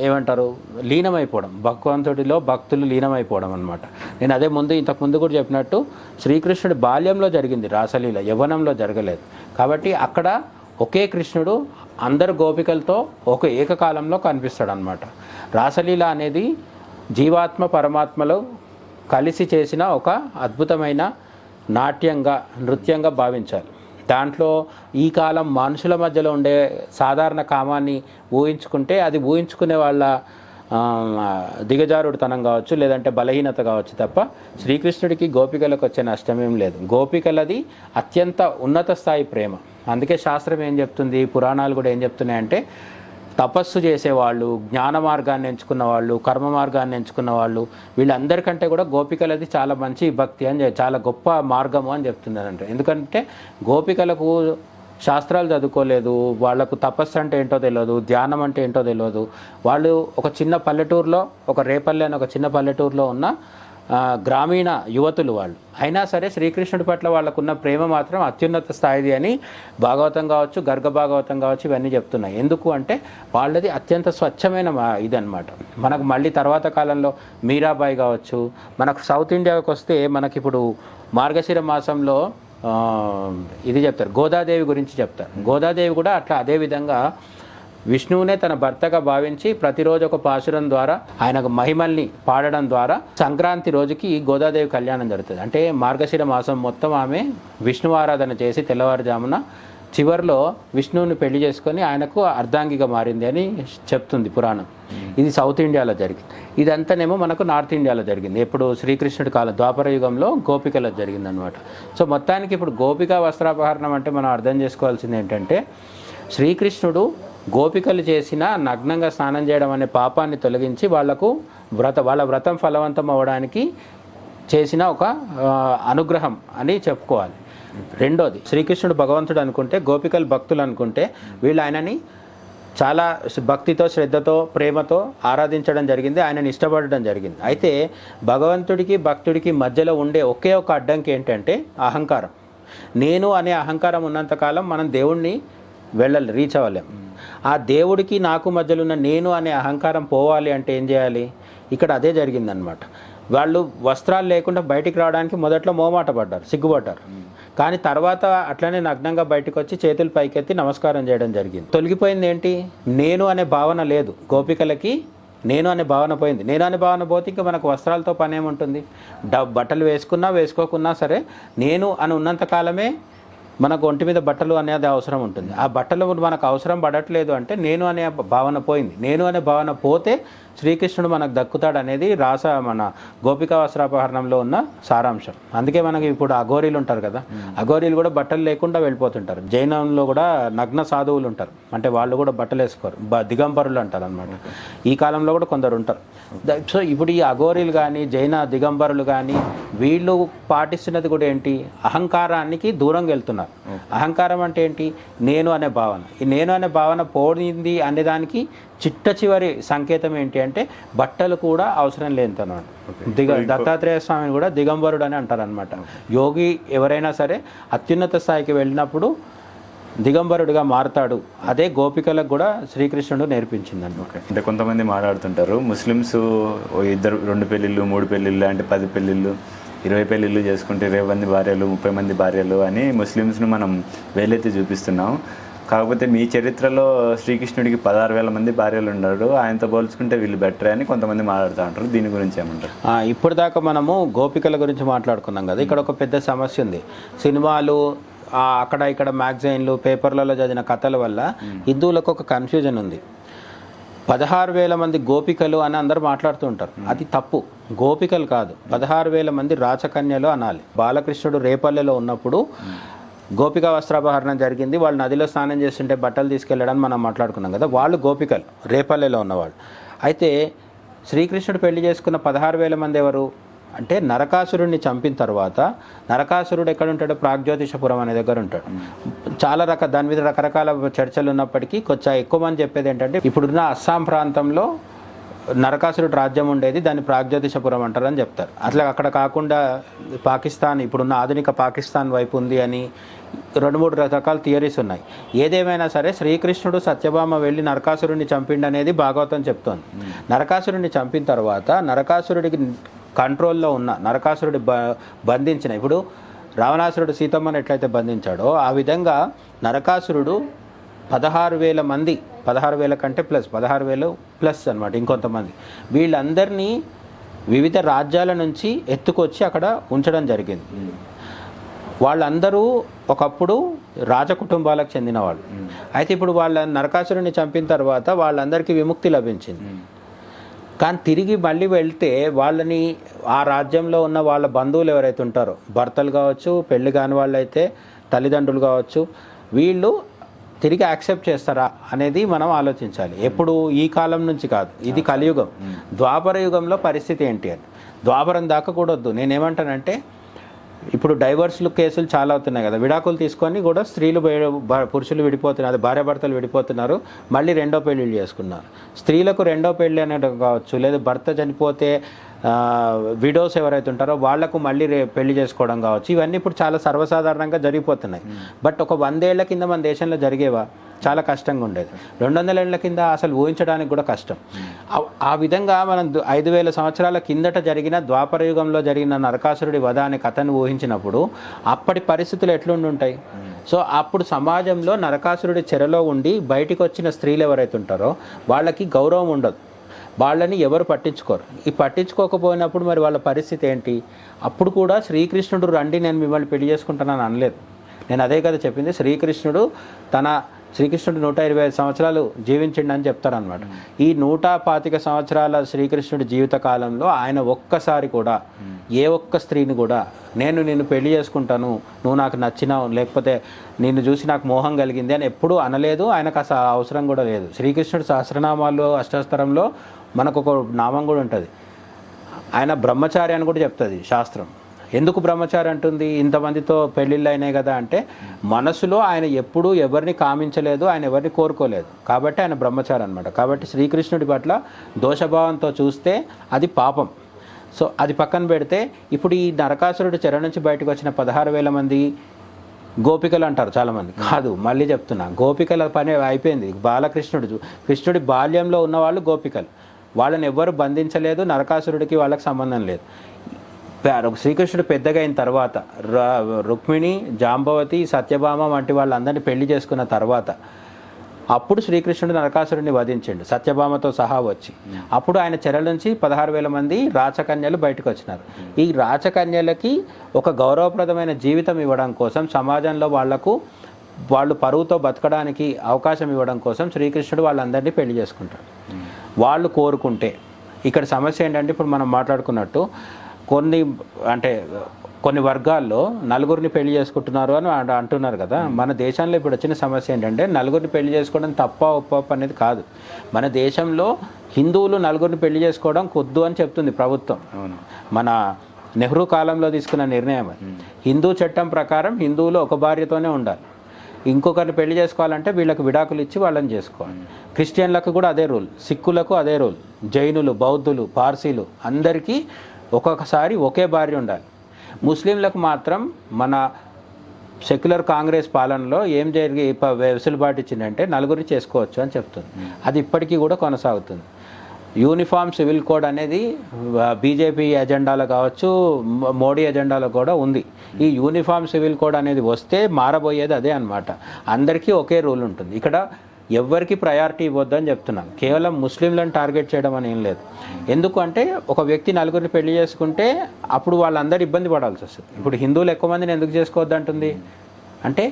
ఏమంటారు, లీనమైపోవడం, భగవంతుడిలో భక్తులు లీనమైపోవడం అనమాట. నేను అదే ఇంతకుముందు కూడా చెప్పినట్టు శ్రీకృష్ణుడి బాల్యంలో జరిగింది రాసలీల, యవ్వనంలో జరగలేదు. కాబట్టి అక్కడ ఒకే కృష్ణుడు అందరు గోపికలతో ఒక ఏకకాలంలో కనిపిస్తాడు అనమాట. రాసలీల అనేది జీవాత్మ పరమాత్మలో కలిసి చేసిన ఒక అద్భుతమైన నాట్యంగా, నృత్యంగా భావించాలి. దాంట్లో ఈ కాలం మనుషుల మధ్యలో ఉండే సాధారణ కామాన్ని ఊహించుకుంటే అది ఊహించుకునే వాళ్ళ దిగజారుడుతనం కావచ్చు, లేదంటే బలహీనత కావచ్చు తప్ప శ్రీకృష్ణుడికి గోపికలకు వచ్చే నష్టమేం లేదు. గోపికలది అత్యంత ఉన్నత స్థాయి ప్రేమ. అందుకే శాస్త్రం ఏం చెప్తుంది, పురాణాలు కూడా ఏం చెప్తున్నాయంటే, తపస్సు చేసేవాళ్ళు, జ్ఞాన మార్గాన్ని ఎంచుకున్న వాళ్ళు, కర్మ మార్గాన్ని ఎంచుకున్న వాళ్ళు, వీళ్ళందరికంటే కూడా గోపికలది చాలా మంచి భక్తి అని, చాలా గొప్ప మార్గము అని చెప్తున్నారు. ఎందుకంటే గోపికలకు శాస్త్రాలు చదువుకోలేదు, వాళ్లకు తపస్సు అంటే ఏంటో తెలియదు, ధ్యానం అంటే ఏంటో తెలియదు. వాళ్ళు ఒక చిన్న పల్లెటూరులో, ఒక రేపల్లె అని ఒక చిన్న పల్లెటూరులో ఉన్న గ్రామీణ యువతులు వాళ్ళు. అయినా సరే శ్రీకృష్ణుడి పట్ల వాళ్ళకున్న ప్రేమ మాత్రం అత్యున్నత స్థాయిది అని భాగవతం కావచ్చు, గర్గ భాగవతం కావచ్చు, ఇవన్నీ చెప్తున్నాయి. ఎందుకు అంటే వాళ్ళది అత్యంత స్వచ్ఛమైన ఇదనమాట. మనకు మళ్ళీ తర్వాత కాలంలో మీరాబాయి కావచ్చు, మనకు సౌత్ ఇండియాకి వస్తే మనకి ఇప్పుడు మార్గశిర మాసంలో ఇది చెప్తారు, గోదాదేవి గురించి చెప్తారు. గోదాదేవి కూడా అట్లా అదే విధంగా విష్ణువునే తన భర్తగా భావించి ప్రతిరోజు ఒక పాశురం ద్వారా ఆయనకు మహిమల్ని పాడడం ద్వారా సంక్రాంతి రోజుకి గోదాదేవి కళ్యాణం జరుగుతుంది. అంటే మార్గశిర మాసం మొత్తం ఆమె విష్ణు ఆరాధన చేసి తెల్లవారుజామున చివరిలో విష్ణువుని పెళ్లి చేసుకొని ఆయనకు అర్ధాంగిగా మారింది అని చెప్తుంది పురాణం. ఇది సౌత్ ఇండియాలో జరిగింది. ఇదంతానేమో మనకు నార్త్ ఇండియాలో జరిగింది. ఎప్పుడు శ్రీకృష్ణుడి కాలం ద్వాపర యుగంలో గోపికలో జరిగింది అనమాట. సో మొత్తానికి ఇప్పుడు గోపికా వస్త్రాపహరణం అంటే మనం అర్థం చేసుకోవాల్సింది ఏంటంటే, శ్రీకృష్ణుడు గోపికలు చేసిన నగ్నంగా స్నానం చేయడం అనే పాపాన్ని తొలగించి వాళ్ళ వ్రతం ఫలవంతం అవ్వడానికి చేసిన ఒక అనుగ్రహం అని చెప్పుకోవాలి. రెండోది, శ్రీకృష్ణుడు భగవంతుడు అనుకుంటే, గోపికలు భక్తులు అనుకుంటే, వీళ్ళు ఆయనని చాలా భక్తితో, శ్రద్ధతో, ప్రేమతో ఆరాధించడం జరిగింది, ఆయనని ఇష్టపడడం జరిగింది. అయితే భగవంతుడికి భక్తుడికి మధ్యలో ఉండే ఒకే ఒక అడ్డంకి ఏంటంటే అహంకారం. నేను అనే అహంకారం ఉన్నంతకాలం మనం దేవుణ్ణి రీచ్ అవ్వలేం. ఆ దేవుడికి నాకు మధ్యలో ఉన్న నేను అనే అహంకారం పోవాలి అంటే ఏం చేయాలి? ఇక్కడ అదే జరిగిందనమాట. వాళ్ళు వస్త్రాలు లేకుండా బయటికి రావడానికి మొదట్లో మోమాట పడ్డారు, సిగ్గుపడ్డారు. కానీ తర్వాత అట్లనే నగ్నంగా బయటకు వచ్చి చేతులు పైకెత్తి నమస్కారం చేయడం జరిగింది. తొలగిపోయింది ఏంటి? నేను అనే భావన లేదు గోపికలకి. నేను అనే భావన పోయింది. నేను అనే భావన పోతే ఇంకా మనకు వస్త్రాలతో పని ఏముంటుంది? బట్టలు వేసుకున్నా వేసుకోకున్నా సరే నేను అని ఉన్నంతకాలమే మనకు ఒంటి మీద బట్టలు అనేది అవసరం ఉంటుంది. ఆ బట్టలు మనకు అవసరం పడట్లేదు అంటే నేను అనే భావన పోయింది. నేను అనే భావన పోతే శ్రీకృష్ణుడు మనకు దక్కుతాడు అనేది మన గోపికా వస్త్రాపహరణంలో ఉన్న సారాంశం. అందుకే మనకి ఇప్పుడు అఘోరీలు ఉంటారు కదా, అఘోరీలు కూడా బట్టలు లేకుండా వెళ్ళిపోతుంటారు. జైనంలో కూడా నగ్న సాధువులు ఉంటారు, అంటే వాళ్ళు కూడా బట్టలు వేసుకోరు, దిగంబరులు అంటారు అనమాట. ఈ కాలంలో కూడా కొందరు ఉంటారు. సో ఇప్పుడు ఈ అఘోరీలు కానీ, జైన దిగంబరులు కానీ, వీళ్ళు పాటిస్తున్నది కూడా ఏంటి? అహంకారానికి దూరంగా వెళ్తున్నారు. అహంకారం అంటే ఏంటి? నేను అనే భావన. ఈ నేను అనే భావన పోయింది అనే దానికి చిట్ట చివరి సంకేతం ఏంటి అంటే బట్టలు కూడా అవసరం లేదన్నమాట. దత్తాత్రేయ స్వామిని కూడా దిగంబరుడు అని అంటారు అనమాట. యోగి ఎవరైనా సరే అత్యున్నత స్థాయికి వెళ్ళినప్పుడు దిగంబరుడిగా మారుతాడు. అదే గోపికలకు కూడా శ్రీకృష్ణుడు నేర్పించిందండి. ఓకే, అంటే కొంతమంది మాట్లాడుతుంటారు, ముస్లిమ్స్ 2 పెళ్ళిళ్ళు 3 పెళ్ళిళ్ళు అంటే 10 పెళ్ళిళ్ళు 20 పెళ్ళిళ్ళు చేసుకుంటే 20 మంది భార్యలు 30 మంది భార్యలు అని ముస్లిమ్స్ను మనం వేలెత్తి చూపిస్తున్నాం. కాకపోతే మీ చరిత్రలో శ్రీకృష్ణుడికి 16,000 మంది భార్యలు ఉన్నారు, ఆయనతో పోల్చుకుంటే వీళ్ళు బెటర్ అని కొంతమంది మాట్లాడుతూ ఉంటారు. దీని గురించి ఏమంటారు? ఇప్పుడు దాకా మనము గోపికల గురించి మాట్లాడుకున్నాం కదా. ఇక్కడ ఒక పెద్ద సమస్య ఉంది. సినిమాలు, అక్కడ ఇక్కడ మ్యాగజైన్లు, పేపర్లలో చదివిన కథల వల్ల హిందువులకు ఒక కన్ఫ్యూజన్ ఉంది. 16,000 మంది గోపికలు అని అందరూ మాట్లాడుతూ ఉంటారు. అది తప్పు. గోపికలు కాదు, 16,000 మంది రాచకన్యలు అనాలి. బాలకృష్ణుడు రేపల్లెలో ఉన్నప్పుడు గోపిక వస్త్రాపహరణం జరిగింది. వాళ్ళు నదిలో స్నానం చేస్తుంటే బట్టలు తీసుకెళ్ళడానికి మనం మాట్లాడుకున్నాం కదా, వాళ్ళు గోపికలు రేపల్లెలో ఉన్నవాళ్ళు. అయితే శ్రీకృష్ణుడు పెళ్లి చేసుకున్న 16,000 మంది ఎవరు అంటే, నరకాసురుడిని చంపిన తర్వాత, నరకాసురుడు ఎక్కడ ఉంటాడు, ప్రాగ్జ్యోతిషపురం అనే దగ్గర ఉంటాడు. చాలా దాని మీద రకరకాల చర్చలు ఉన్నప్పటికీ కొంచెం ఎక్కువ మంది చెప్పేది ఏంటంటే, ఇప్పుడున్న అస్సాం ప్రాంతంలో నరకాసురుడు రాజ్యం ఉండేది, దాన్ని ప్రాగ్జ్యోతిషపురం అంటారని చెప్తారు. అట్లా అక్కడ కాకుండా పాకిస్తాన్, ఇప్పుడున్న ఆధునిక పాకిస్తాన్ వైపు ఉంది అని 2-3 రకాల థియరీస్ ఉన్నాయి. ఏదేమైనా సరే శ్రీకృష్ణుడు సత్యభామ వెళ్ళి నరకాసురుడిని చంపిండు అనేది భాగవతం చెప్తోంది. నరకాసురుడిని చంపిన తర్వాత నరకాసురుడికి కంట్రోల్లో ఉన్న, నరకాసురుడి బంధించిన, ఇప్పుడు రావణాసురుడు సీతమ్మను ఎట్లయితే బంధించాడో ఆ విధంగా నరకాసురుడు 16,000 మంది, 16,000 కంటే ప్లస్ 16,000 ప్లస్ అనమాట ఇంకొంతమంది, వీళ్ళందరినీ వివిధ రాజ్యాల నుంచి ఎత్తుకొచ్చి అక్కడ ఉంచడం జరిగింది. వాళ్ళందరూ ఒకప్పుడు రాజకుటుంబాలకు చెందిన వాళ్ళు. అయితే ఇప్పుడు వాళ్ళ నరకాసురుడిని చంపిన తర్వాత వాళ్ళందరికీ విముక్తి లభించింది. కానీ తిరిగి మళ్ళీ వెళ్తే వాళ్ళని, ఆ రాజ్యంలో ఉన్న వాళ్ళ బంధువులు ఎవరైతే ఉంటారో, భర్తలు కావచ్చు, పెళ్లి కాని వాళ్ళు అయితే తల్లిదండ్రులు కావచ్చు, వీళ్ళు తిరిగి యాక్సెప్ట్ చేస్తారా అనేది మనం ఆలోచించాలి. ఎప్పుడు ఈ కాలం నుంచి కాదు, ఇది కలియుగం. ద్వాపర యుగంలో పరిస్థితి ఏంటి అని, ద్వాపరం దాకా కూడా వద్దు. నేనేమంటానంటే, ఇప్పుడు డైవర్స్లు కేసులు చాలా అవుతున్నాయి కదా, విడాకులు తీసుకొని కూడా స్త్రీలు పురుషులు విడిపోతున్నారు, భార్యాభర్తలు విడిపోతున్నారు, మళ్ళీ రెండో పెళ్ళిళ్ళు చేసుకున్నారు. స్త్రీలకు రెండో పెళ్ళి అనేది కావచ్చు, లేదా భర్త చనిపోతే విడోస్ ఎవరైతే ఉంటారో వాళ్లకు మళ్ళీ పెళ్లి చేసుకోవడం కావచ్చు, ఇవన్నీ ఇప్పుడు చాలా సర్వసాధారణంగా జరిగిపోతున్నాయి. బట్ ఒక 100 ఏళ్ల కింద మన దేశంలో జరిగేవా, చాలా కష్టంగా ఉండేది. 200 ఏళ్ల కింద అసలు ఊహించడానికి కూడా కష్టం. ఆ విధంగా మనం 5,000 సంవత్సరాల కిందట జరిగిన ద్వాపర యుగంలో జరిగిన నరకాసురుడి వధ అనే కథను ఊహించినప్పుడు అప్పటి పరిస్థితులు ఎట్లుండి ఉంటాయి. సో అప్పుడు సమాజంలో నరకాసురుడి చెరలో ఉండి బయటికి వచ్చిన స్త్రీలు ఎవరైతే ఉంటారో వాళ్ళకి గౌరవం ఉండదు, వాళ్ళని ఎవరు పట్టించుకోరు. ఈ పట్టించుకోకపోయినప్పుడు మరి వాళ్ళ పరిస్థితి ఏంటి? అప్పుడు కూడా శ్రీకృష్ణుడు రండి నేను మిమ్మల్ని పెళ్లి చేసుకుంటానని అనలేదు. నేను అదే కదా చెప్పింది. శ్రీకృష్ణుడు 125 సంవత్సరాలు జీవించిండు అని చెప్తారనమాట. ఈ 125 సంవత్సరాల శ్రీకృష్ణుడి జీవిత కాలంలో ఆయన ఒక్కసారి కూడా ఏ ఒక్క స్త్రీని కూడా నిన్ను పెళ్లి చేసుకుంటాను, నువ్వు నాకు నచ్చినావు, లేకపోతే నిన్ను చూసి నాకు మోహం కలిగింది అని ఎప్పుడూ అనలేదు. ఆయనకు అసలు అవసరం కూడా లేదు. శ్రీకృష్ణుడు సహస్రనామాల్లో అష్టాస్తరంలో మనకు ఒక నామం కూడా ఉంటుంది. ఆయన బ్రహ్మచారి అని కూడా చెప్తుంది శాస్త్రం. ఎందుకు బ్రహ్మచారి అంటుంది? ఇంతమందితో పెళ్ళిళ్ళు అయినాయి కదా అంటే, మనసులో ఆయన ఎప్పుడూ ఎవరిని కామించలేదు, ఆయన ఎవరిని కోరుకోలేదు, కాబట్టి ఆయన బ్రహ్మచారి అనమాట. కాబట్టి శ్రీకృష్ణుడి పట్ల దోషభావంతో చూస్తే అది పాపం. సో అది పక్కన పెడితే, ఇప్పుడు ఈ నరకాసురుడు చెర నుంచి బయటకు వచ్చిన 16,000 మంది గోపికలు అంటారు చాలామంది. కాదు, మళ్ళీ చెప్తున్నా, గోపికల పని అయిపోయింది. కృష్ణుడి బాల్యంలో ఉన్నవాళ్ళు గోపికలు, వాళ్ళని ఎవ్వరు బంధించలేదు, నరకాసురుడికి వాళ్ళకి సంబంధం లేదు. శ్రీకృష్ణుడు పెద్దగా అయిన తర్వాత రుక్మిణి, జాంబవతి, సత్యభామ వంటి వాళ్ళందరినీ పెళ్లి చేసుకున్న తర్వాత అప్పుడు శ్రీకృష్ణుడు నరకాసురుడిని వధించిండు సత్యభామతో సహా వచ్చి. అప్పుడు ఆయన చెరల నుంచి 16,000 మంది రాచకన్యలు బయటకు వచ్చినారు. ఈ రాచకన్యలకి ఒక గౌరవప్రదమైన జీవితం ఇవ్వడం కోసం, సమాజంలో వాళ్ళు పరువుతో బతకడానికి అవకాశం ఇవ్వడం కోసం శ్రీకృష్ణుడు వాళ్ళందరినీ పెళ్లి చేసుకుంటాడు. వాళ్ళు కోరుకుంటే. ఇక్కడ సమస్య ఏంటంటే, ఇప్పుడు మనం మాట్లాడుకున్నట్టు కొన్ని వర్గాల్లో నలుగురిని పెళ్లి చేసుకుంటున్నారు అని అంటున్నారు కదా. మన దేశంలో ఇప్పుడు వచ్చిన సమస్య ఏంటంటే, నలుగురిని పెళ్లి చేసుకోవడం తప్ప ఒప్ప అనేది కాదు. మన దేశంలో హిందువులు నలుగురిని పెళ్లి చేసుకోవడం కొద్దు అని చెప్తుంది ప్రభుత్వం. మన నెహ్రూ కాలంలో తీసుకున్న నిర్ణయం అది. హిందూ చట్టం ప్రకారం హిందువులు ఒక భార్యతోనే ఉండాలి. ఇంకొకరిని పెళ్లి చేసుకోవాలంటే వీళ్ళకి విడాకులు ఇచ్చి వాళ్ళని చేసుకోవాలి. క్రిస్టియన్లకు కూడా అదే రూల్, సిక్కులకు అదే రూల్, జైనులు, బౌద్ధులు, పార్సీలు అందరికీ ఒక్కొక్కసారి ఒకే భార్య ఉండాలి. ముస్లింలకు మాత్రం మన సెక్యులర్ కాంగ్రెస్ పాలనలో ఏం జరిగి వెసులుబాటు ఇచ్చిందంటే నలుగురిని చేసుకోవచ్చు అని చెప్తుంది. అది ఇప్పటికీ కూడా కొనసాగుతుంది. యూనిఫామ్ సివిల్ కోడ్ అనేది బీజేపీ ఎజెండాలో కావచ్చు, మోడీ ఎజెండాలో కూడా ఉంది. ఈ యూనిఫామ్ సివిల్ కోడ్ అనేది వస్తే మారబోయేది అదే అనమాట. అందరికీ ఒకే రూల్ ఉంటుంది. ఇక్కడ ఎవరికి ప్రయారిటీ ఇవ్వద్దని చెప్తున్నాను. కేవలం ముస్లింలను టార్గెట్ చేయడం అని ఏం లేదు. ఎందుకంటే ఒక వ్యక్తి నలుగురిని పెళ్లి చేసుకుంటే అప్పుడు వాళ్ళందరూ ఇబ్బంది పడాల్సి వస్తుంది. ఇప్పుడు హిందువులు ఎక్కువ మందిని ఎందుకు చేసుకోవద్దు అంటుంది అంటే,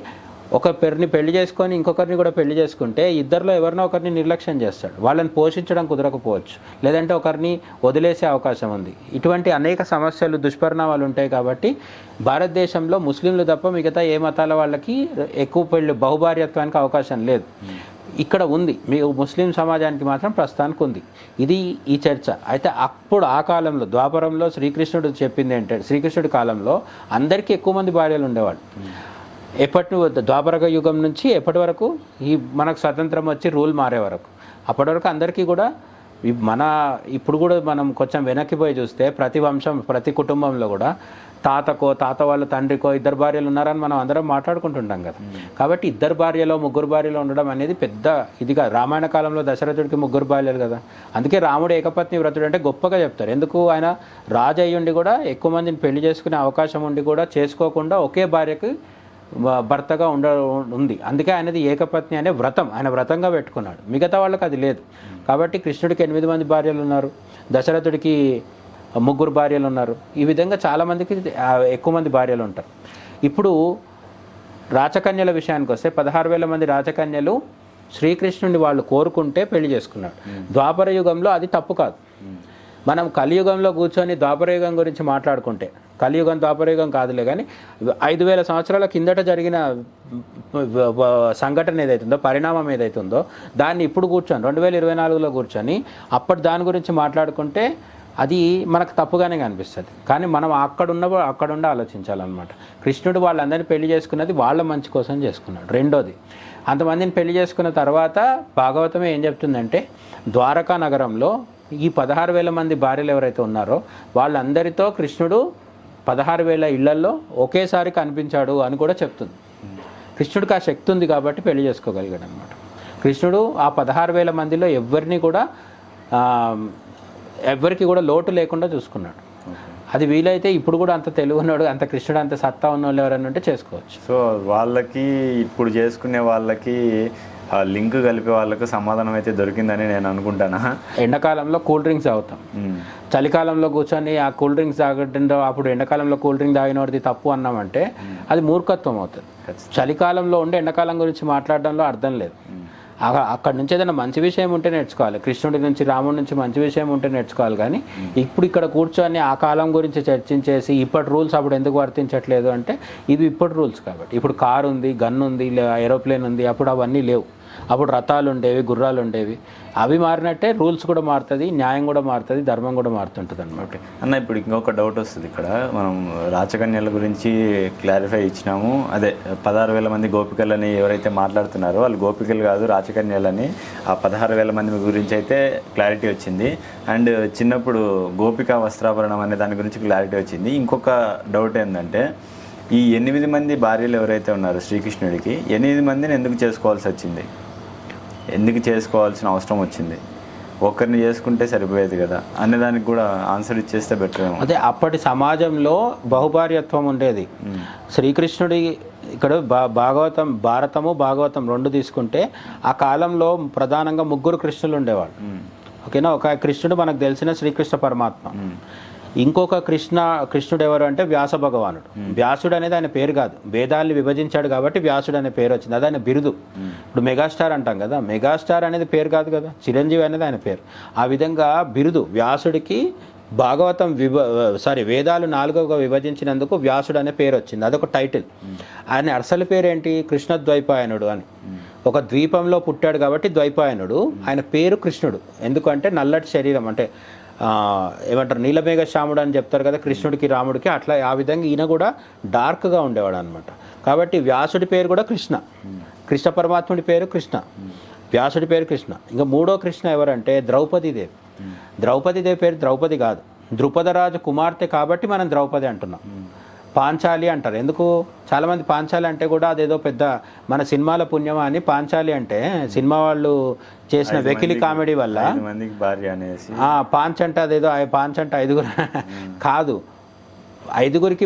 ఒక పెరిని పెళ్లి చేసుకొని ఇంకొకరిని కూడా పెళ్లి చేసుకుంటే ఇద్దరిలో ఎవరినో ఒకరిని నిర్లక్ష్యం చేస్తాడు, వాళ్ళని పోషించడం కుదరకపోవచ్చు, లేదంటే ఒకరిని వదిలేసే అవకాశం ఉంది. ఇటువంటి అనేక సమస్యలు దుష్పరిణామాలు ఉంటాయి. కాబట్టి భారతదేశంలో ముస్లింలు తప్ప మిగతా ఏ మతాల వాళ్ళకి ఎక్కువ పెళ్లి బహుభార్యత్వానికి అవకాశం లేదు. ఇక్కడ ఉంది, మీ ముస్లిం సమాజానికి మాత్రం ప్రస్తుతానికి ఉంది. ఇది ఈ చర్చ. అయితే అప్పుడు ఆ కాలంలో ద్వాపరంలో శ్రీకృష్ణుడు చెప్పింది ఏంటంటే, శ్రీకృష్ణుడి కాలంలో అందరికీ ఎక్కువ మంది భార్యలు ఉండేవాళ్ళు. ఎప్పటి ద్వాపర యుగం నుంచి ఎప్పటి వరకు ఈ మనకు స్వతంత్రం వచ్చి రూల్ మారే వరకు, అప్పటి వరకు అందరికీ కూడా ఇప్పుడు కూడా మనం కొంచెం వెనక్కి పోయి చూస్తే ప్రతి వంశం ప్రతి కుటుంబంలో కూడా తాత వాళ్ళ తండ్రికో ఇద్దరు భార్యలు ఉన్నారని మనం అందరం మాట్లాడుకుంటుంటాం కదా. కాబట్టి ఇద్దరు భార్యలో ముగ్గురు భార్యలో ఉండడం అనేది పెద్ద ఇదిగా, రామాయణ కాలంలో దశరథుడికి ముగ్గురు భార్యలు కదా. అందుకే రాముడు ఏకపత్ని వ్రతుడు అంటే గొప్పగా చెప్తారు. ఎందుకు ఆయన రాజు అయ్యుండి కూడా ఎక్కువ మందిని పెళ్లి చేసుకునే అవకాశం ఉండి కూడా చేసుకోకుండా ఒకే భార్యకి భర్తగా ఉంది. అందుకే ఆయనది ఏకపత్ని అనే వ్రతం, ఆయన వ్రతంగా పెట్టుకున్నాడు. మిగతా వాళ్ళకి అది లేదు. కాబట్టి కృష్ణుడికి 8 మంది భార్యలు ఉన్నారు, దశరథుడికి 3 భార్యలు ఉన్నారు. ఈ విధంగా చాలామందికి ఎక్కువ మంది భార్యలు ఉంటారు. ఇప్పుడు రాచకన్యల విషయానికి వస్తే 16,000 మంది రాచకన్యలు శ్రీకృష్ణుడిని వాళ్ళు కోరుకుంటే పెళ్లి చేసుకున్నాడు. ద్వాపర యుగంలో అది తప్పు కాదు. మనం కలియుగంలో కూర్చొని ద్వాపరయుగం గురించి మాట్లాడుకుంటే, కలియుగం ద్వాపరయుగం కాదులే కానీ 5,000 సంవత్సరాల కిందట జరిగిన సంఘటన ఏదైతుందో, పరిణామం ఏదైతుందో దాన్ని ఇప్పుడు కూర్చొని 2024లో కూర్చొని అప్పటి దాని గురించి మాట్లాడుకుంటే అది మనకు తప్పుగానే కనిపిస్తుంది. కానీ మనం అక్కడుండి ఆలోచించాలన్నమాట. కృష్ణుడు వాళ్ళందరినీ పెళ్లి చేసుకున్నది వాళ్ళ మంచి కోసం చేసుకున్నాడు. రెండోది, అంతమందిని పెళ్లి చేసుకున్న తర్వాత భాగవతమే ఏం చెప్తుందంటే, ద్వారకా నగరంలో ఈ 16,000 మంది భార్యలు ఎవరైతే ఉన్నారో వాళ్ళందరితో కృష్ణుడు 16,000 ఇళ్లల్లో ఒకేసారి కనిపించాడు అని కూడా చెప్తుంది. కృష్ణుడికి ఆ శక్తి ఉంది కాబట్టి పెళ్లి చేసుకోగలిగాడు అనమాట. కృష్ణుడు ఆ 16,000 మందిలో ఎవ్వరికి కూడా లోటు లేకుండా చూసుకున్నాడు. అది వీలైతే ఇప్పుడు కూడా అంత తెలివి ఉన్నాడు, అంత కృష్ణుడు అంత సత్తా ఉన్న వాళ్ళు ఎవరైనా ఉంటే చేసుకోవచ్చు. సో వాళ్ళకి ఇప్పుడు చేసుకునే వాళ్ళకి లింక్ కలిపే వాళ్ళకు సమాధానం అయితే దొరికిందని నేను అనుకుంటాను. ఎండాకాలంలో కూల్ డ్రింక్స్ తాగుతాం, చలికాలంలో కూర్చొని ఆ కూల్ డ్రింక్స్ తాగడంలో అప్పుడు ఎండాకాలంలో కూల్ డ్రింక్ తాగినోడిది తప్పు అన్నామంటే అది మూర్ఖత్వం అవుతుంది. చలికాలంలో ఉండి ఎండాకాలం గురించి మాట్లాడడంలో అర్థం లేదు. అక్కడ నుంచి ఏదైనా మంచి విషయం ఉంటే నేర్చుకోవాలి, కృష్ణుడి నుంచి రాముడి నుంచి మంచి విషయం ఉంటే నేర్చుకోవాలి. కానీ ఇప్పుడు ఇక్కడ కూర్చొని ఆ కాలం గురించి చర్చించేసి ఇప్పటి రూల్స్ అప్పుడు ఎందుకు వర్తించట్లేదు అంటే ఇది ఇప్పటి రూల్స్ కాబట్టి. ఇప్పుడు కారు ఉంది, గన్ ఉంది, ఏరోప్లేన్ ఉంది, అప్పుడు అవన్నీ లేవు. అప్పుడు రథాలు ఉండేవి, గుర్రాలు ఉండేవి. అవి మారినట్టే రూల్స్ కూడా మారుతుంది, న్యాయం కూడా మారుతుంది, ధర్మం కూడా మారుతుంటుంది అనమాట. అన్న ఇప్పుడు ఇంకొక డౌట్ వస్తుంది. ఇక్కడ మనం రాచకన్యల గురించి క్లారిఫై ఇచ్చినాము. అదే 16,000 మంది గోపికలని ఎవరైతే మాట్లాడుతున్నారో వాళ్ళు గోపికలు కాదు, రాచకన్యలని. ఆ 16,000 మంది గురించి అయితే క్లారిటీ వచ్చింది. అండ్ చిన్నప్పుడు గోపిక వస్త్రాభరణం అనే దాని గురించి క్లారిటీ వచ్చింది. ఇంకొక డౌట్ ఏంటంటే, ఈ 8 మంది భార్యలు ఎవరైతే ఉన్నారో శ్రీకృష్ణుడికి 8 మందిని ఎందుకు చేసుకోవాల్సి వచ్చింది, ఎందుకు చేసుకోవాల్సిన అవసరం వచ్చింది? ఒక్కరిని చేసుకుంటే సరిపోయేది కదా అనే దానికి కూడా ఆన్సర్ ఇచ్చేస్తే బెటర్. అదే అప్పటి సమాజంలో బహుభార్యత్వం ఉండేది. శ్రీకృష్ణుడి ఇక్కడ భారతము భాగవతం 2 తీసుకుంటే ఆ కాలంలో ప్రధానంగా 3 కృష్ణులు ఉండేవాళ్ళు. ఓకేనా, ఒక కృష్ణుడు మనకు తెలిసిన శ్రీకృష్ణ పరమాత్మ, ఇంకొక కృష్ణుడు ఎవరు అంటే వ్యాస భగవానుడు. వ్యాసుడు అనేది ఆయన పేరు కాదు, వేదాల్ని విభజించాడు కాబట్టి వ్యాసుడు అనే పేరు వచ్చింది, అది ఆయన బిరుదు. ఇప్పుడు మెగాస్టార్ అంటాం కదా, మెగాస్టార్ అనేది పేరు కాదు కదా, చిరంజీవి అనేది ఆయన పేరు. ఆ విధంగా బిరుదు వ్యాసుడికి భాగవతం వేదాలు 4గా విభజించినందుకు వ్యాసుడు అనే పేరు వచ్చింది, అదొక టైటిల్. ఆయన అసలు పేరు ఏంటి, కృష్ణ ద్వైపాయనుడు అని. ఒక ద్వీపంలో పుట్టాడు కాబట్టి ద్వైపాయనుడు. ఆయన పేరు కృష్ణుడు. ఎందుకంటే నల్లటి శరీరం అంటే ఏమంటారు, నీలమేఘ శ్యాముడు అని చెప్తారు కదా కృష్ణుడికి రాముడికి, అట్లా ఆ విధంగా ఈయన కూడా డార్క్గా ఉండేవాడు అనమాట. కాబట్టి వ్యాసుడి పేరు కూడా కృష్ణ, కృష్ణ పరమాత్ముడి పేరు కృష్ణ, వ్యాసుడి పేరు కృష్ణ. ఇంకా 3వ కృష్ణ ఎవరంటే ద్రౌపదీదేవి. ద్రౌపదీదేవి పేరు ద్రౌపది కాదు, ద్రుపదరాజు కుమార్తె కాబట్టి మనం ద్రౌపది అంటున్నాం. పాంచాలి అంటారు. ఎందుకు, చాలామంది పాంచాలి అంటే కూడా అదేదో పెద్ద మన సినిమాల పుణ్యమా అని. పాంచాలి అంటే సినిమా వాళ్ళు చేసిన వెకిలి కామెడీ వల్ల పాంచ్ అంటే అదేదో 5 కాదు. ఐదుగురికి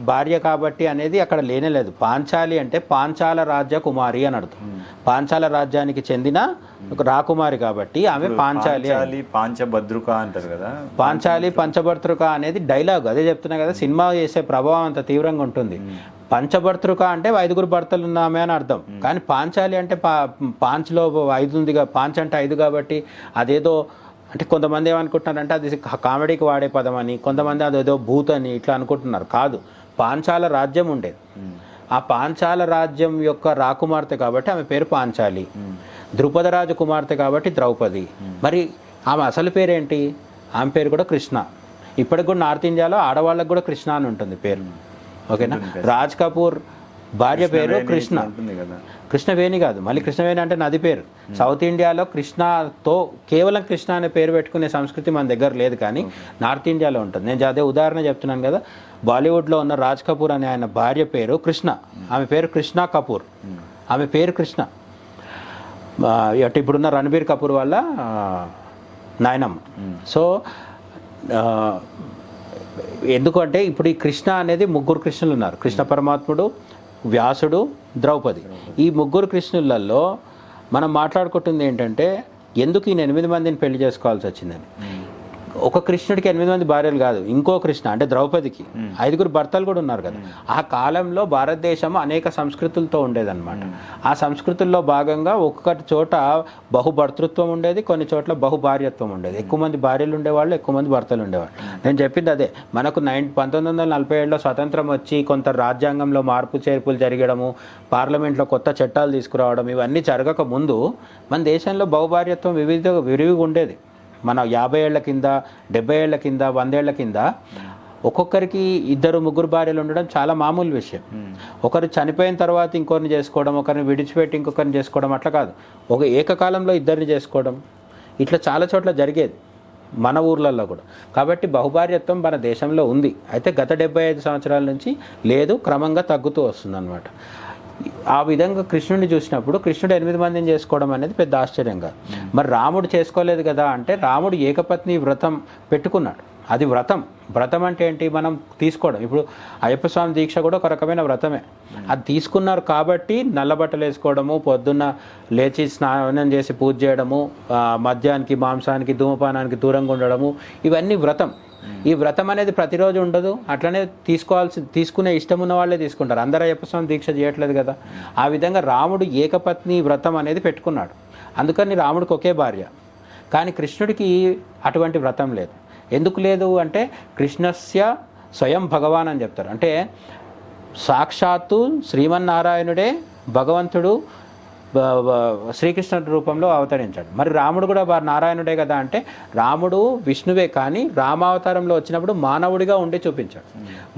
భార్య కాబట్టి అనేది అక్కడ లేనేలేదు. పాంచాలి అంటే పాంచాల రాజ్య కుమారి అని అర్థం. పాంచాల రాజ్యానికి చెందిన ఒక రాకుమారి కాబట్టి ఆమె పాంచాలి. పాంచభద్రుక అంటారు కదా, పాంచాలి పంచభర్తృక అనేది డైలాగ్. అదే చెప్తున్నా కదా, సినిమా చేసే ప్రభావం అంత తీవ్రంగా ఉంటుంది. పంచభర్తృక అంటే 5 భర్తలు ఉన్నామే అని అర్థం. కానీ పాంచాలి అంటే పాంచ్లో 5 ఉందిగా, పాంచ్ అంటే 5 కాబట్టి అదేదో అంటే కొంతమంది ఏమనుకుంటున్నారంటే అది కామెడీకి వాడే పదం అని, కొంతమంది అదేదో భూత్ అని ఇట్లా అనుకుంటున్నారు. కాదు, పాంచాల రాజ్యం ఉండేది. ఆ పాంచాల రాజ్యం యొక్క రాకుమార్తె కాబట్టి ఆమె పేరు పాంచాలి. ద్రుపదరాజు కుమార్తె కాబట్టి ద్రౌపది. మరి ఆమె అసలు పేరేంటి? ఆమె పేరు కూడా కృష్ణ. ఇప్పటికి కూడా నార్త్ ఇండియాలో ఆడవాళ్ళకు కూడా కృష్ణ అని ఉంటుంది పేరు. ఓకేనా? రాజ్ కపూర్ భార్య పేరు కృష్ణ. కృష్ణవేణి కాదు, మళ్ళీ కృష్ణవేణి అంటే నది పేరు. సౌత్ ఇండియాలో కృష్ణతో కేవలం కృష్ణ అనే పేరు పెట్టుకునే సంస్కృతి మన దగ్గర లేదు, కానీ నార్త్ ఇండియాలో ఉంటుంది. నేను అదే ఉదాహరణ చెప్తున్నాను కదా. బాలీవుడ్లో ఉన్న రాజ్ కపూర్ అనే ఆయన భార్య పేరు కృష్ణ, ఆమె పేరు కృష్ణ కపూర్, ఆమె పేరు కృష్ణ. అటు ఇప్పుడున్న రణబీర్ కపూర్ వల్ల నాయనమ్మ. సో ఎందుకంటే ఇప్పుడు ఈ కృష్ణ అనేది 3 కృష్ణులు ఉన్నారు. కృష్ణ పరమాత్ముడు, వ్యాసుడు, ద్రౌపది. ఈ 3 కృష్ణులలో మనం మాట్లాడుకుంటుంది ఏంటంటే ఎందుకు ఈయన 8 మందిని పెళ్లి చేసుకోవాల్సి వచ్చిందని. ఒక కృష్ణుడికి 8 మంది భార్యలు కాదు, ఇంకో కృష్ణ అంటే ద్రౌపదికి 5 భర్తలు కూడా ఉన్నారు కదా. ఆ కాలంలో భారతదేశం అనేక సంస్కృతులతో ఉండేదన్నమాట. ఆ సంస్కృతుల్లో భాగంగా ఒక్కొక్కటి చోట బహుభర్తృత్వం ఉండేది, కొన్ని చోట్ల బహుభార్యత్వం ఉండేది. ఎక్కువ మంది భార్యలు ఉండేవాళ్ళు, ఎక్కువ మంది భర్తలు ఉండేవాళ్ళు. నేను చెప్పింది అదే. మనకు 1947లో స్వతంత్రం వచ్చి కొంత రాజ్యాంగంలో మార్పు చేర్పులు జరగడము, పార్లమెంట్లో కొత్త చట్టాలు తీసుకురావడం, ఇవన్నీ జరగక ముందు మన దేశంలో బహుభార్యత్వం విరివిగా ఉండేది. మన 50 ఏళ్ల కింద, 70 ఏళ్ల కింద, 100 ఏళ్ల కింద ఒక్కొక్కరికి 2-3 భార్యలు ఉండడం చాలా మామూలు విషయం. ఒకరు చనిపోయిన తర్వాత ఇంకొకరిని చేసుకోవడం, ఒకరిని విడిచిపెట్టి ఇంకొకరిని చేసుకోవడం అట్లా కాదు. ఒక ఏకకాలంలో 2 చేసుకోవడం ఇట్లా చాలా చోట్ల జరిగేది మన ఊర్లలో కూడా. కాబట్టి బహుభార్యత్వం మన దేశంలో ఉంది. అయితే గత 75 సంవత్సరాల నుంచి లేదు, క్రమంగా తగ్గుతూ వస్తుంది అన్నమాట. ఆ విధంగా కృష్ణుడిని చూసినప్పుడు కృష్ణుడు 8 మందిని చేసుకోవడం అనేది పెద్ద ఆశ్చర్యంగా. మరి రాముడు చేసుకోలేదు కదా అంటే, రాముడు ఏకపత్ని వ్రతం పెట్టుకున్నాడు. అది వ్రతం. వ్రతం అంటే ఏంటి? మనం తీసుకోవడం. ఇప్పుడు అయ్యప్ప స్వామి దీక్ష కూడా ఒక రకమైన వ్రతమే. అది తీసుకున్నారు కాబట్టి నల్లబట్టలు వేసుకోవడము, పొద్దున్న లేచి స్నానం చేసి పూజ చేయడము, మద్యానికి, మాంసానికి, ధూమపానానికి దూరంగా ఉండడము, ఇవన్నీ వ్రతం. ఈ వ్రతం అనేది ప్రతిరోజు ఉండదు. అట్లనే తీసుకునే ఇష్టం ఉన్న వాళ్ళే తీసుకుంటారు. అందరూ అయ్యప్ప స్వామి దీక్ష చేయట్లేదు కదా. ఆ విధంగా రాముడు ఏకపత్ని వ్రతం అనేది పెట్టుకున్నాడు. అందుకని రాముడికి ఒకే భార్య. కానీ కృష్ణుడికి అటువంటి వ్రతం లేదు. ఎందుకు లేదు అంటే, కృష్ణస్య స్వయం భగవాన్ అని చెప్తారు. అంటే సాక్షాత్తు శ్రీమన్నారాయణుడే భగవంతుడు శ్రీకృష్ణుడి రూపంలో అవతరించాడు. మరి రాముడు కూడా నారాయణుడే కదా అంటే, రాముడు విష్ణువే, కానీ రామావతారంలో వచ్చినప్పుడు మానవుడిగా ఉండి చూపించాడు.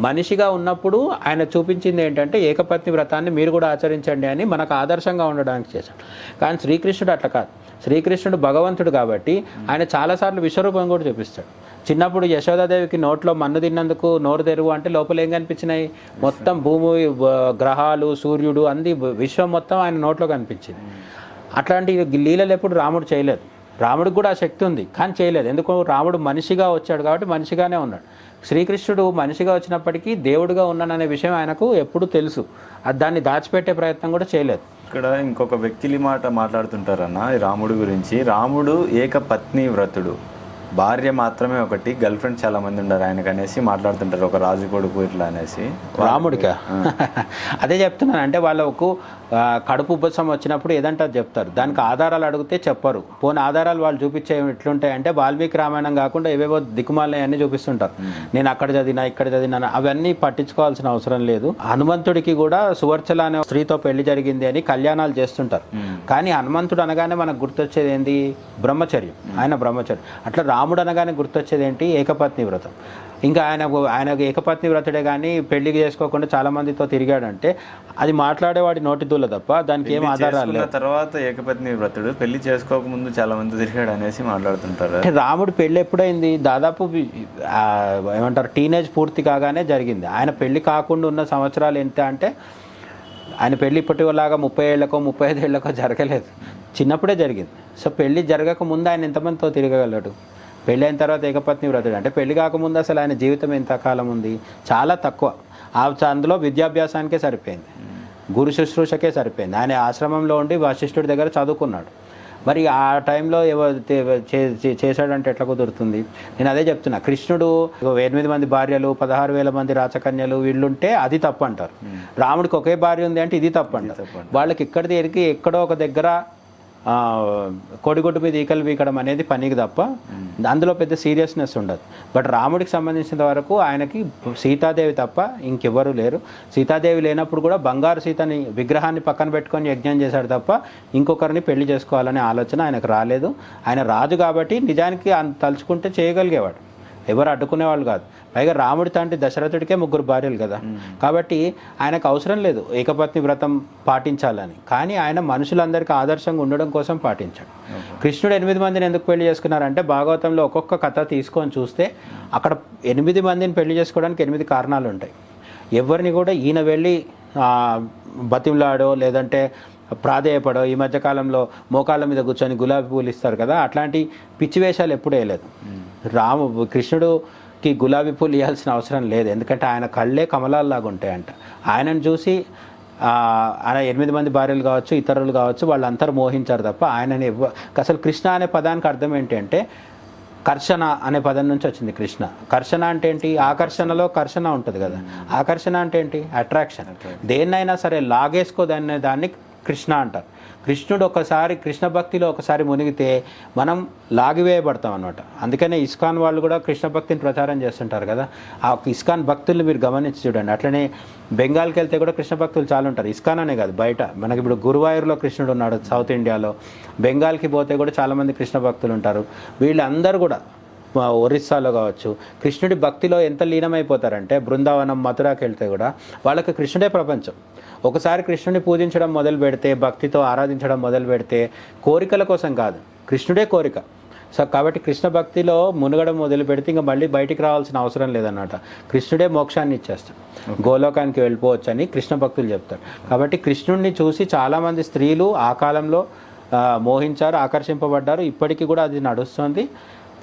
మనిషిగా ఉన్నప్పుడు ఆయన చూపించింది ఏంటంటే ఏకపత్ని వ్రతాన్ని మీరు కూడా ఆచరించండి అని మనకు ఆదర్శంగా ఉండడానికి చేశాడు. కానీ శ్రీకృష్ణుడు అట్లా కాదు. శ్రీకృష్ణుడు భగవంతుడు కాబట్టి ఆయన చాలాసార్లు విశ్వరూపం కూడా చూపిస్తాడు. చిన్నప్పుడు యశోదాదేవికి నోట్లో మన్ను తిన్నందుకు నోరు తెరువు అంటే లోపల ఏం కనిపించినాయి? మొత్తం భూమి, గ్రహాలు, సూర్యుడు, అంది విశ్వం మొత్తం ఆయన నోట్లో కనిపించింది. అట్లాంటి లీలలు ఎప్పుడు రాముడు చేయలేదు. రాముడికి కూడా ఆ శక్తి ఉంది, కానీ చేయలేదు. ఎందుకు? రాముడు మనిషిగా వచ్చాడు కాబట్టి మనిషిగానే ఉన్నాడు. శ్రీకృష్ణుడు మనిషిగా వచ్చినప్పటికీ దేవుడిగా ఉన్నాననే విషయం ఆయనకు ఎప్పుడు తెలుసు. దాన్ని దాచిపెట్టే ప్రయత్నం కూడా చేయలేదు. ఇక్కడ ఇంకొక వ్యక్తి మాట మాట్లాడుతుంటారన్న ఈ రాముడు గురించి. రాముడు ఏకపత్ని వ్రతుడు, భార్య మాత్రమే ఒకటి, గర్ల్ ఫ్రెండ్ చాలా మంది ఉన్నారు ఆయనకు అనేసి మాట్లాడుతుంటారు. ఒక రాజు కొడుకు ఇట్లా అనేసి. రాముడికా? అదే చెప్తున్నాను. అంటే వాళ్ళకు కడుపు ఉబ్బసం వచ్చినప్పుడు ఏదంటే అది చెప్తారు. దానికి ఆధారాలు అడిగితే చెప్పరు. పోనీ ఆధారాలు వాళ్ళు చూపించే ఎట్లుంటాయి అంటే, వాల్మీకి రామాయణం కాకుండా ఏవేవో దిక్కుమాలని అన్నీ చూపిస్తుంటారు. నేను అక్కడ చదివినా, ఇక్కడ చదివినా, అవన్నీ పట్టించుకోవాల్సిన అవసరం లేదు. హనుమంతుడికి కూడా సువర్చల అనే స్త్రీతో పెళ్లి జరిగింది అని కళ్యాణాలు చేస్తుంటారు. కానీ హనుమంతుడు అనగానే మనకు గుర్తొచ్చేది ఏంటి? బ్రహ్మచర్యం. ఆయన బ్రహ్మచర్యం. అట్లా రాముడు అనగానే గుర్తొచ్చేది ఏంటి? ఏకపత్ని వ్రతం. ఇంకా ఆయన ఏకపత్ని వ్రతుడే కానీ పెళ్లికి చేసుకోకుండా చాలా మందితో తిరిగాడంటే అది మాట్లాడేవాడి నోటి దూల తప్ప దానికి ఏం ఆధారాలు లేవు. తర్వాత ఏకపత్ని వ్రతుడు పెళ్లి చేసుకోకముందు చాలా మంది తిరిగాడు అనేసి మాట్లాడుతుంటారు. అంటే రాముడు పెళ్లి ఎప్పుడైంది? దాదాపు ఏమంటారు, టీనేజ్ పూర్తి కాగానే జరిగింది. ఆయన పెళ్లి కాకుండా ఉన్న సంవత్సరాలు ఎంత అంటే, ఆయన పెళ్లి ఇప్పటిలాగా 30 ఏళ్ళకో 35 ఏళ్ళకో జరగలేదు, చిన్నప్పుడే జరిగింది. సో పెళ్లి జరగక ముందు ఆయన ఎంతమందితో తిరగగలడు? పెళ్ళైన తర్వాత ఏకపత్ని వ్రతుడు అంటే పెళ్లి కాకముందు అసలు ఆయన జీవితం ఎంత కాలం ఉంది, చాలా తక్కువ. అందులో విద్యాభ్యాసానికే సరిపోయింది, గురు శుశ్రూషకే సరిపోయింది. ఆయన ఆశ్రమంలో ఉండి వశిష్ఠుడి దగ్గర చదువుకున్నాడు. మరి ఆ టైంలో చేశాడంటే ఎట్లా కుదురుతుంది? నేను అదే చెప్తున్నా. కృష్ణుడు 8 మంది భార్యలు, 16,000 మంది రాచకన్యలు వీళ్ళుంటే అది తప్పు అంటారు. రాముడికి ఒకే భార్య ఉంది అంటే ఇది తప్పు అంటారు. వాళ్ళకి ఇక్కడిది ఎరికి ఎక్కడో ఒక దగ్గర కోడిగుడ్డు మీద ఈకలు వీకడం అనేది పనికి తప్ప అందులో పెద్ద సీరియస్నెస్ ఉండదు. బట్ రాముడికి సంబంధించిన వరకు ఆయనకి సీతాదేవి తప్ప ఇంకెవ్వరూ లేరు. సీతాదేవి లేనప్పుడు కూడా బంగారు సీతని విగ్రహాన్ని పక్కన పెట్టుకొని యజ్ఞం చేశాడు తప్ప ఇంకొకరిని పెళ్లి చేసుకోవాలనే ఆలోచన ఆయనకు రాలేదు. ఆయన రాజు కాబట్టి నిజానికి తలుచుకుంటే చేయగలిగేవాడు, ఎవరు అడ్డుకునేవాళ్ళు కాదు. పైగా రాముడి తండ్రి దశరథుడికే 3 భార్యలు కదా, కాబట్టి ఆయనకు అవసరం లేదు ఏకపత్ని వ్రతం పాటించాలని. కానీ ఆయన మనుషులందరికీ ఆదర్శంగా ఉండడం కోసం పాటించాడు. కృష్ణుడు 8 మందిని ఎందుకు పెళ్లి చేసుకున్నారంటే భాగవతంలో ఒక్కొక్క కథ తీసుకొని చూస్తే అక్కడ 8 మందిని పెళ్లి చేసుకోవడానికి 8 కారణాలు ఉంటాయి. ఎవరిని కూడా ఈయన వెళ్ళి బతిమలాడో లేదంటే ప్రాధేయపడో, ఈ మధ్యకాలంలో మోకాళ్ళ మీద కూర్చొని గులాబీ పూలు ఇస్తారు కదా, అట్లాంటి పిచ్చి వేషాలు ఎప్పుడూ వేయలేదు. కృష్ణుడుకి గులాబీ పూలు ఇవ్వాల్సిన అవసరం లేదు, ఎందుకంటే ఆయన కళ్ళే కమలాల్లాగా ఉంటాయంట. ఆయనను చూసి ఆయన 8 మంది భార్యలు కావచ్చు, ఇతరులు కావచ్చు, వాళ్ళందరూ మోహించారు తప్ప ఆయనని అసలు కృష్ణ అనే పదానికి అర్థం ఏంటంటే కర్షణ అనే పదం నుంచి వచ్చింది కృష్ణ. కర్షణ అంటే ఏంటి? ఆకర్షణలో కర్షణ ఉంటుంది కదా, ఆకర్షణ అంటే ఏంటి? అట్రాక్షన్. దేన్నైనా సరే లాగేసుకోదనే దాన్ని కృష్ణ అంటారు. కృష్ణుడు ఒకసారి కృష్ణ భక్తిలో ఒకసారి మునిగితే మనం లాగివేయబడతాం అన్నమాట. అందుకనే ఇస్కాన్ వాళ్ళు కూడా కృష్ణ భక్తిని ప్రచారం చేస్తుంటారు కదా. ఆ ఇస్కాన్ భక్తుల్ని మీరు గమనించి చూడండి. అట్లనే బెంగాల్కి వెళ్తే కూడా కృష్ణ భక్తులు చాలా ఉంటారు. ఇస్కాన్ అనే కాదు, బయట మనకి ఇప్పుడు గురువాయూర్లో కృష్ణుడు ఉన్నాడు సౌత్ ఇండియాలో. బెంగాల్కి పోతే కూడా చాలామంది కృష్ణ భక్తులు ఉంటారు. వీళ్ళందరూ కూడా ఒరిస్సాలో కావచ్చు కృష్ణుడి భక్తిలో ఎంత లీనమైపోతారంటే బృందావనం, మథురాకి వెళ్తే కూడా వాళ్ళకి కృష్ణుడే ప్రపంచం. ఒకసారి కృష్ణుడిని పూజించడం మొదలు పెడితే, భక్తితో ఆరాధించడం మొదలు పెడితే, కోరికల కోసం కాదు, కృష్ణుడే కోరిక. సో కాబట్టి కృష్ణ భక్తిలో మునగడం మొదలు పెడితే ఇంకా మళ్ళీ బయటికి రావాల్సిన అవసరం లేదన్నమాట. కృష్ణుడే మోక్షాన్ని ఇచ్చేస్తాడు, గోలోకానికి వెళ్ళిపోవచ్చు అని కృష్ణ భక్తులు చెప్తారు. కాబట్టి కృష్ణుడిని చూసి చాలామంది స్త్రీలు ఆ కాలంలో మోహించారు, ఆకర్షింపబడ్డారు. ఇప్పటికీ కూడా అది నడుస్తుంది.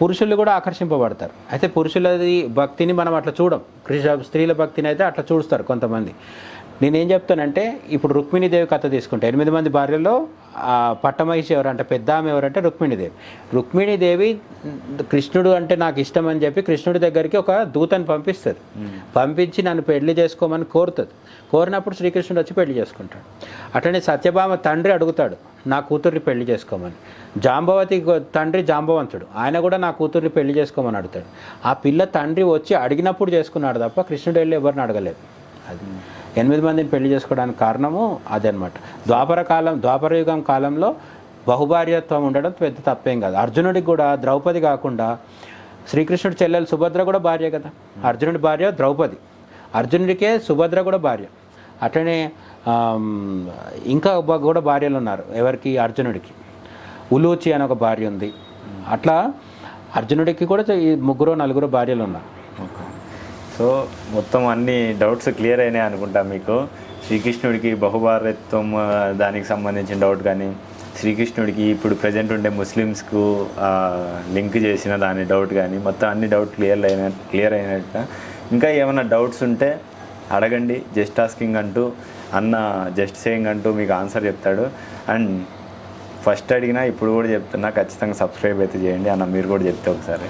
పురుషులు కూడా ఆకర్షింపబడతారు. అయితే పురుషులది భక్తిని మనం అట్లా చూడం, స్త్రీల భక్తిని అయితే అట్లా చూస్తారు కొంతమంది. నేనేం చెప్తానంటే ఇప్పుడు రుక్మిణీదేవి కథ తీసుకుంటే 8 మంది భార్యలో పట్టమహిషి ఎవరంటే పెద్ద ఆమె ఎవరంటే రుక్మిణీదేవి. రుక్మిణీదేవి కృష్ణుడు అంటే నాకు ఇష్టం అని చెప్పి కృష్ణుడి దగ్గరికి ఒక దూతని పంపిస్తుంది. పంపించి నన్ను పెళ్లి చేసుకోమని కోరుతుంది. కోరినప్పుడు శ్రీకృష్ణుడు వచ్చి పెళ్లి చేసుకుంటాడు. అట్లనే సత్యభామ తండ్రి అడుగుతాడు నా కూతుర్ని పెళ్లి చేసుకోమని. జాంబవతి తండ్రి జాంబవంతుడు, ఆయన కూడా నా కూతుర్ని పెళ్లి చేసుకోమని అడుగుతాడు. ఆ పిల్ల తండ్రి వచ్చి అడిగినప్పుడు చేసుకున్నాడు తప్ప కృష్ణుడు వెళ్ళి ఎవరిని అడగలేదు. అది 8 మందిని పెళ్లి చేసుకోవడానికి కారణము అదనమాట. ద్వాపరయుగం కాలంలో బహుభార్యత్వం ఉండడం పెద్ద తప్పేం కాదు. అర్జునుడికి కూడా ద్రౌపది కాకుండా శ్రీకృష్ణుడి చెల్లెలు సుభద్ర కూడా భార్య కదా. అర్జునుడి భార్య ద్రౌపది, అర్జునుడికే సుభద్ర కూడా భార్య. అట్లనే ఇంకా కూడా భార్యలు ఉన్నారు. ఎవరికి? అర్జునుడికి ఉలూచి అని ఒక భార్య ఉంది. అట్లా అర్జునుడికి కూడా 3-4 భార్యలు ఉన్నారు. సో మొత్తం అన్ని డౌట్స్ క్లియర్ అయినాయి అనుకుంటా మీకు. శ్రీకృష్ణుడికి బహుభార్యత్వం దానికి సంబంధించిన డౌట్ కానీ, శ్రీకృష్ణుడికి ఇప్పుడు ప్రజెంట్ ఉండే ముస్లిమ్స్కు లింక్ చేసిన దాని డౌట్ కానీ, మొత్తం అన్ని డౌట్ క్లియర్ అయినట్టు. ఇంకా ఏమైనా డౌట్స్ ఉంటే అడగండి. జస్ట్ ఆస్కింగ్ అంటూ అన్న జస్ట్ సేయింగ్ అంటూ మీకు ఆన్సర్ చెప్తాడు. అండ్ ఫస్ట్ అడిగినా ఇప్పుడు కూడా చెప్తున్నా, ఖచ్చితంగా సబ్స్క్రైబ్ అయితే చేయండి అన్న. మీరు కూడా చెప్తే ఒకసారి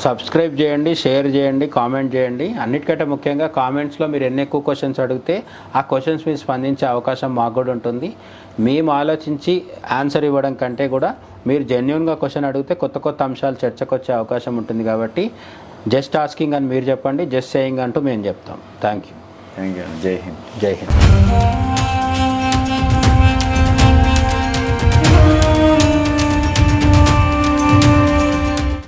సబ్స్క్రైబ్ చేయండి, షేర్ చేయండి, కామెంట్ చేయండి. అన్నిటికంటే ముఖ్యంగా కామెంట్స్లో మీరు ఎన్ని ఎక్కువ క్వశ్చన్స్ అడిగితే ఆ క్వశ్చన్స్ మీద స్పందించే అవకాశం మాకు కూడా ఉంటుంది. మేము ఆలోచించి ఆన్సర్ ఇవ్వడం కంటే కూడా మీరు జెన్యున్గా క్వశ్చన్ అడిగితే కొత్త కొత్త అంశాలు చర్చకు వచ్చే అవకాశం ఉంటుంది. కాబట్టి జస్ట్ ఆస్కింగ్ అని మీరు చెప్పండి, జస్ట్ సేయింగ్ అంటూ మేము చెప్తాం. Thank you. జై హింద్. జై హింద్.